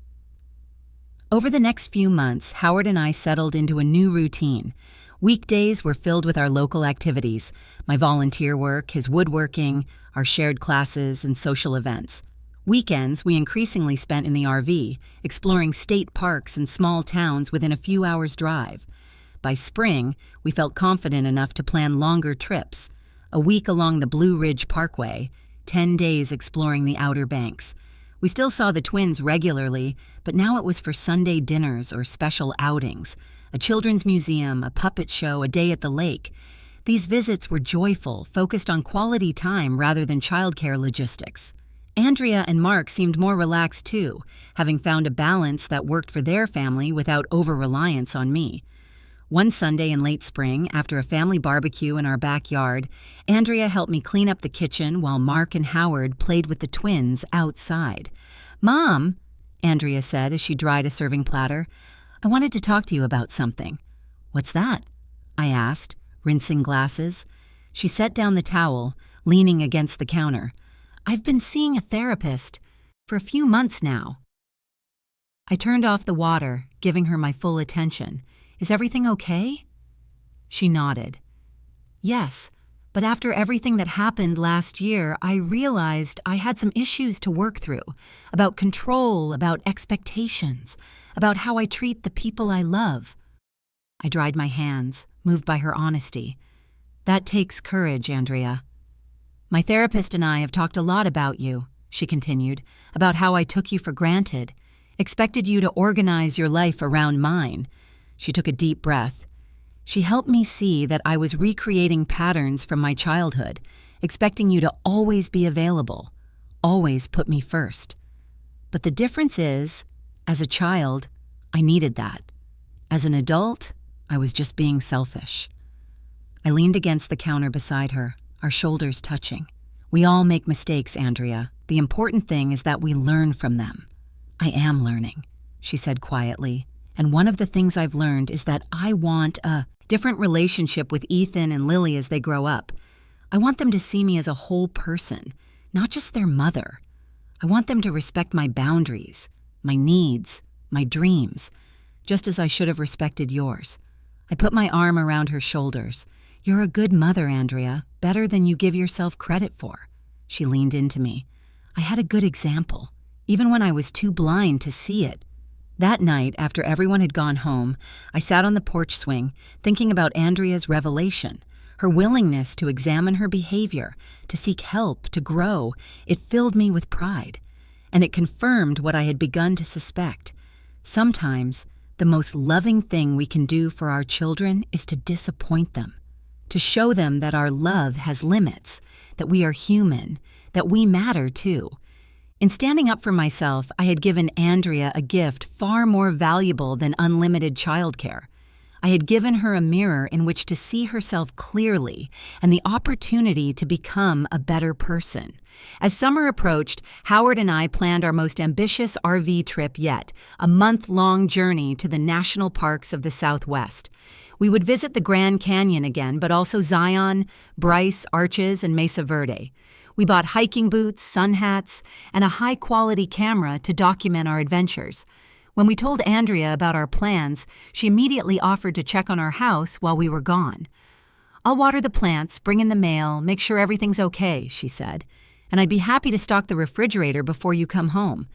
Over the next few months, Howard and I settled into a new routine. Weekdays were filled with our local activities, my volunteer work, his woodworking, our shared classes, and social events. Weekends we increasingly spent in the RV, exploring state parks and small towns within a few hours' drive. By spring, we felt confident enough to plan longer trips, a week along the Blue Ridge Parkway, 10 days exploring the Outer Banks. We still saw the twins regularly, but now it was for Sunday dinners or special outings, a children's museum, a puppet show, a day at the lake. These visits were joyful, focused on quality time rather than childcare logistics. Andrea and Mark seemed more relaxed too, having found a balance that worked for their family without over-reliance on me. One Sunday in late spring, after a family barbecue in our backyard, Andrea helped me clean up the kitchen while Mark and Howard played with the twins outside. "Mom," Andrea said as she dried a serving platter, "I wanted to talk to you about something." "What's that?" I asked, rinsing glasses. She set down the towel, leaning against the counter. "I've been seeing a therapist for a few months now." I turned off the water, giving her my full attention. "Is everything okay?" She nodded. "Yes, but after everything that happened last year, I realized I had some issues to work through, about control, about expectations, about how I treat the people I love." I dried my hands, moved by her honesty. "That takes courage, Andrea." "My therapist and I have talked a lot about you," she continued, "about how I took you for granted, expected you to organize your life around mine." She took a deep breath. "She helped me see that I was recreating patterns from my childhood, expecting you to always be available, always put me first. But the difference is, as a child, I needed that. As an adult, I was just being selfish." I leaned against the counter beside her, our shoulders touching. "We all make mistakes, Andrea. The important thing is that we learn from them." "I am learning," she said quietly. "And one of the things I've learned is that I want a different relationship with Ethan and Lily as they grow up. I want them to see me as a whole person, not just their mother. I want them to respect my boundaries, my needs, my dreams, just as I should have respected yours." I put my arm around her shoulders. "You're a good mother, Andrea, better than you give yourself credit for." She leaned into me. "I had a good example, even when I was too blind to see it." That night, after everyone had gone home, I sat on the porch swing, thinking about Andrea's revelation, her willingness to examine her behavior, to seek help, to grow. It filled me with pride, and it confirmed what I had begun to suspect. Sometimes, the most loving thing we can do for our children is to disappoint them, to show them that our love has limits, that we are human, that we matter too. In standing up for myself, I had given Andrea a gift far more valuable than unlimited childcare. I had given her a mirror in which to see herself clearly and the opportunity to become a better person. As summer approached, Howard and I planned our most ambitious RV trip yet, a month-long journey to the national parks of the Southwest. We would visit the Grand Canyon again, but also Zion, Bryce, Arches, and Mesa Verde. We bought hiking boots, sun hats, and a high-quality camera to document our adventures. When we told Andrea about our plans, she immediately offered to check on our house while we were gone. "I'll water the plants, bring in the mail, make sure everything's okay," she said. "And I'd be happy to stock the refrigerator before you come home."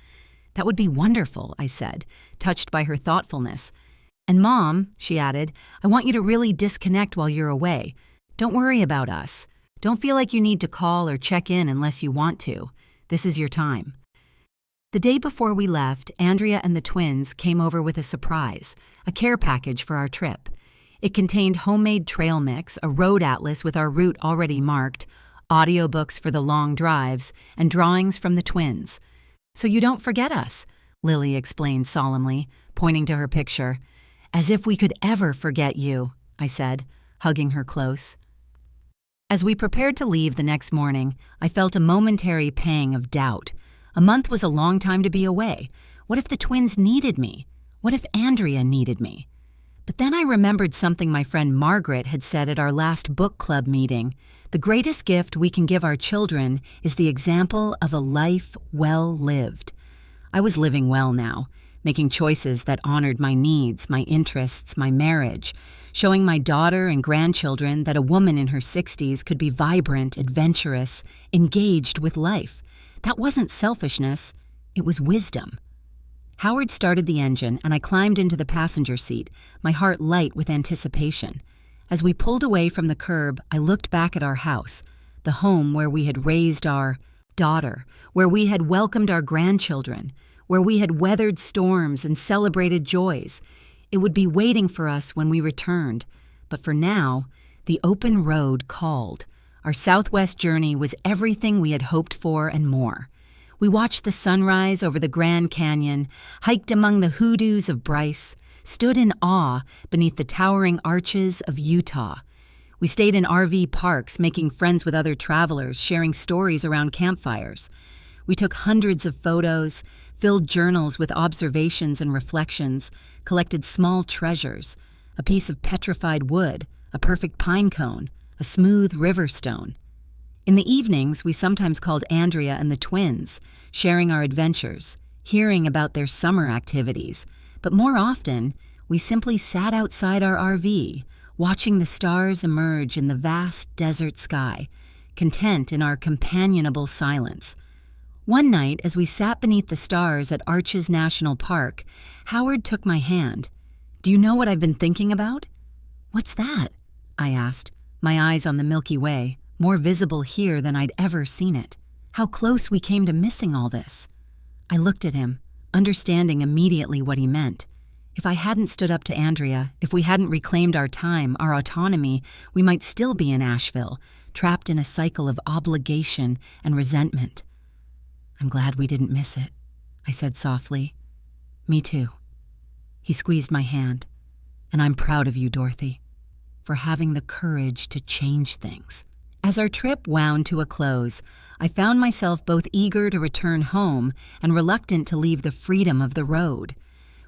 "That would be wonderful," I said, touched by her thoughtfulness. "And Mom," she added, "I want you to really disconnect while you're away. Don't worry about us. Don't feel like you need to call or check in unless you want to. This is your time." The day before we left, Andrea and the twins came over with a surprise, a care package for our trip. It contained homemade trail mix, a road atlas with our route already marked, audiobooks for the long drives, and drawings from the twins. "So you don't forget us," Lily explained solemnly, pointing to her picture. "As if we could ever forget you," I said, hugging her close. As we prepared to leave the next morning, I felt a momentary pang of doubt. A month was a long time to be away. What if the twins needed me? What if Andrea needed me? But then I remembered something my friend Margaret had said at our last book club meeting. The greatest gift we can give our children is the example of a life well lived. I was living well now, making choices that honored my needs, my interests, my marriage, showing my daughter and grandchildren that a woman in her 60s could be vibrant, adventurous, engaged with life. That wasn't selfishness, it was wisdom. Howard started the engine and I climbed into the passenger seat, my heart light with anticipation. As we pulled away from the curb, I looked back at our house, the home where we had raised our daughter, where we had welcomed our grandchildren, where we had weathered storms and celebrated joys. It would be waiting for us when we returned, but for now, the open road called. Our southwest journey was everything we had hoped for and more. We watched the sunrise over the Grand Canyon, hiked among the hoodoos of Bryce, stood in awe beneath the towering arches of Utah. We stayed in RV parks, making friends with other travelers, sharing stories around campfires. We took hundreds of photos, filled journals with observations and reflections, collected small treasures, a piece of petrified wood, a perfect pine cone, a smooth river stone. In the evenings, we sometimes called Andrea and the twins, sharing our adventures, hearing about their summer activities. But more often, we simply sat outside our RV, watching the stars emerge in the vast desert sky, content in our companionable silence. One night, as we sat beneath the stars at Arches National Park, Howard took my hand. "Do you know what I've been thinking about?" "What's that?" I asked, my eyes on the Milky Way, more visible here than I'd ever seen it. How close we came to missing all this. I looked at him, understanding immediately what he meant. If I hadn't stood up to Andrea, if we hadn't reclaimed our time, our autonomy, we might still be in Asheville, trapped in a cycle of obligation and resentment. "I'm glad we didn't miss it," I said softly. "Me too." He squeezed my hand. "And I'm proud of you, Dorothy, for having the courage to change things." As our trip wound to a close, I found myself both eager to return home and reluctant to leave the freedom of the road.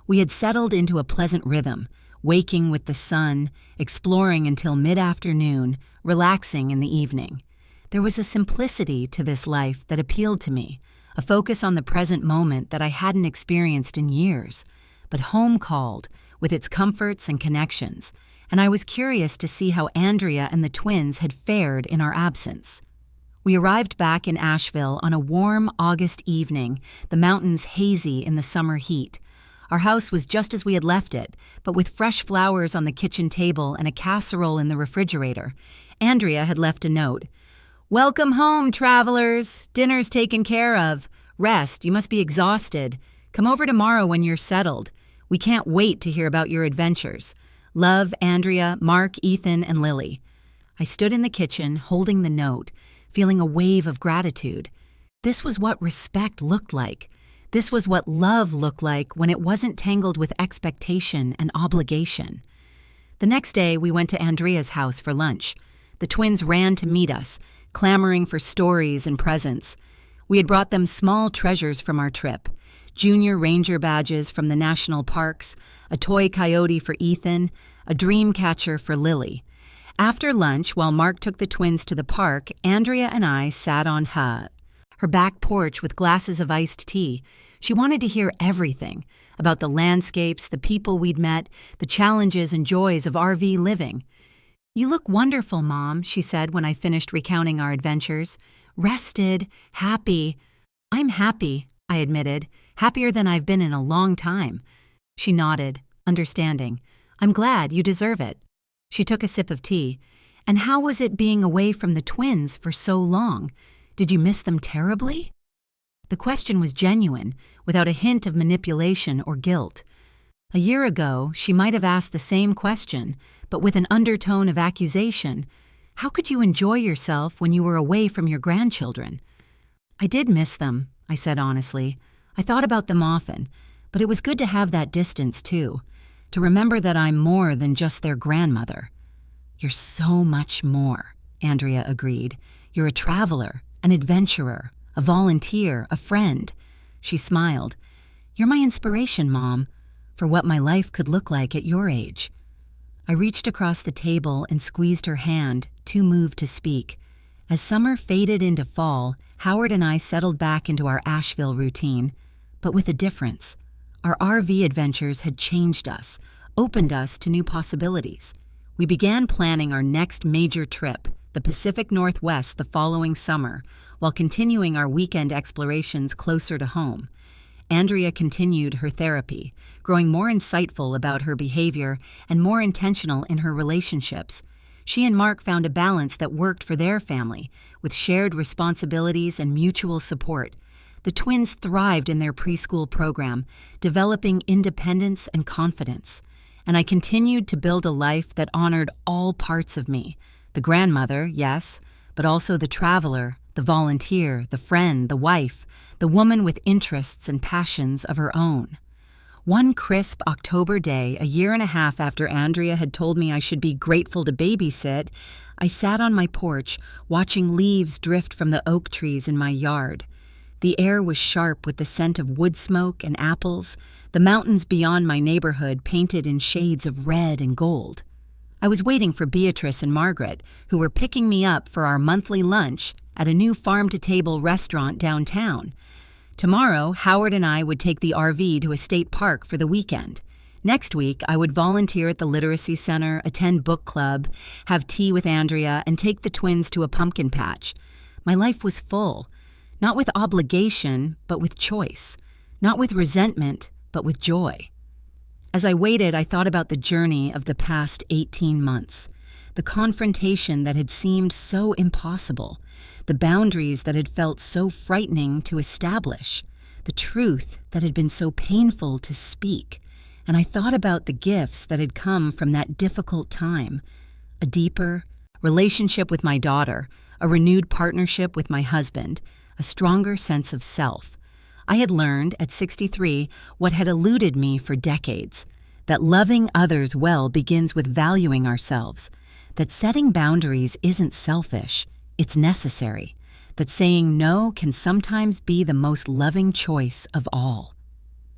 We had settled into a pleasant rhythm, waking with the sun, exploring until mid-afternoon, relaxing in the evening. There was a simplicity to this life that appealed to me, a focus on the present moment that I hadn't experienced in years. But home called, with its comforts and connections, and I was curious to see how Andrea and the twins had fared in our absence. We arrived back in Asheville on a warm August evening, the mountains hazy in the summer heat. Our house was just as we had left it, but with fresh flowers on the kitchen table and a casserole in the refrigerator. Andrea had left a note. "Welcome home, travelers. Dinner's taken care of. Rest, you must be exhausted. Come over tomorrow when you're settled. We can't wait to hear about your adventures. Love, Andrea, Mark, Ethan, and Lily." I stood in the kitchen, holding the note, feeling a wave of gratitude. This was what respect looked like. This was what love looked like when it wasn't tangled with expectation and obligation. The next day, we went to Andrea's house for lunch. The twins ran to meet us, clamoring for stories and presents. We had brought them small treasures from our trip: junior ranger badges from the national parks, a toy coyote for Ethan, a dream catcher for Lily. After lunch, while Mark took the twins to the park, Andrea and I sat on her back porch with glasses of iced tea. She wanted to hear everything about the landscapes, the people we'd met, the challenges and joys of RV living. "You look wonderful, Mom," she said when I finished recounting our adventures. "Rested, happy." "I'm happy," I admitted, "happier than I've been in a long time." She nodded, understanding. "I'm glad, you deserve it." She took a sip of tea. "And how was it being away from the twins for so long? Did you miss them terribly?" The question was genuine, without a hint of manipulation or guilt. A year ago, she might have asked the same question, but with an undertone of accusation. How could you enjoy yourself when you were away from your grandchildren? "I did miss them," I said honestly. "I thought about them often, but it was good to have that distance too, to remember that I'm more than just their grandmother." "You're so much more," Andrea agreed. "You're a traveler, an adventurer, a volunteer, a friend." She smiled. "You're my inspiration, Mom, for what my life could look like at your age." I reached across the table and squeezed her hand, too moved to speak. As summer faded into fall, Howard and I settled back into our Asheville routine, but with a difference. Our RV adventures had changed us, opened us to new possibilities. We began planning our next major trip, the Pacific Northwest the following summer, while continuing our weekend explorations closer to home. Andrea continued her therapy, growing more insightful about her behavior and more intentional in her relationships. She and Mark found a balance that worked for their family, with shared responsibilities and mutual support. The twins thrived in their preschool program, developing independence and confidence. And I continued to build a life that honored all parts of me. The grandmother, yes, but also the traveler, the volunteer, the friend, the wife, the woman with interests and passions of her own. One crisp October day, a year and a half after Andrea had told me I should be grateful to babysit, I sat on my porch, watching leaves drift from the oak trees in my yard. The air was sharp with the scent of wood smoke and apples, the mountains beyond my neighborhood painted in shades of red and gold. I was waiting for Beatrice and Margaret, who were picking me up for our monthly lunch at a new farm-to-table restaurant downtown. Tomorrow, Howard and I would take the RV to a state park for the weekend. Next week, I would volunteer at the Literacy Center, attend book club, have tea with Andrea, and take the twins to a pumpkin patch. My life was full, not with obligation, but with choice, not with resentment, but with joy. As I waited, I thought about the journey of the past 18 months, the confrontation that had seemed so impossible, the boundaries that had felt so frightening to establish, the truth that had been so painful to speak, and I thought about the gifts that had come from that difficult time: a deeper relationship with my daughter, a renewed partnership with my husband, a stronger sense of self. I had learned at 63 what had eluded me for decades, that loving others well begins with valuing ourselves, that setting boundaries isn't selfish, it's necessary, that saying no can sometimes be the most loving choice of all.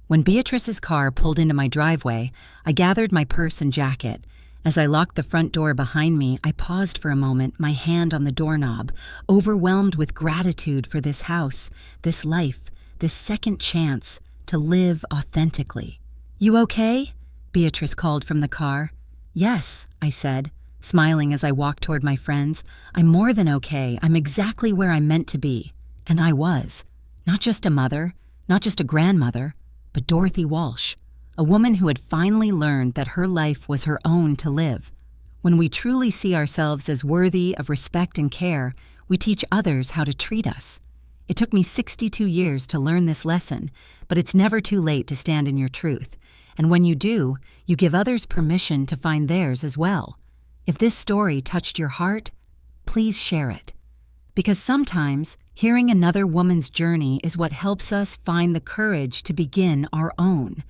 When Beatrice's car pulled into my driveway, I gathered my purse and jacket. As I locked the front door behind me, I paused for a moment, my hand on the doorknob, overwhelmed with gratitude for this house, this life, this second chance to live authentically. "You okay?" Beatrice called from the car. "Yes," I said, smiling as I walked toward my friends. "I'm more than okay. I'm exactly where I'm meant to be." And I was. Not just a mother, not just a grandmother, but Dorothy Walsh, a woman who had finally learned that her life was her own to live. When we truly see ourselves as worthy of respect and care, we teach others how to treat us. It took me 62 years to learn this lesson, but it's never too late to stand in your truth. And when you do, you give others permission to find theirs as well. If this story touched your heart, please share it. Because sometimes, hearing another woman's journey is what helps us find the courage to begin our own.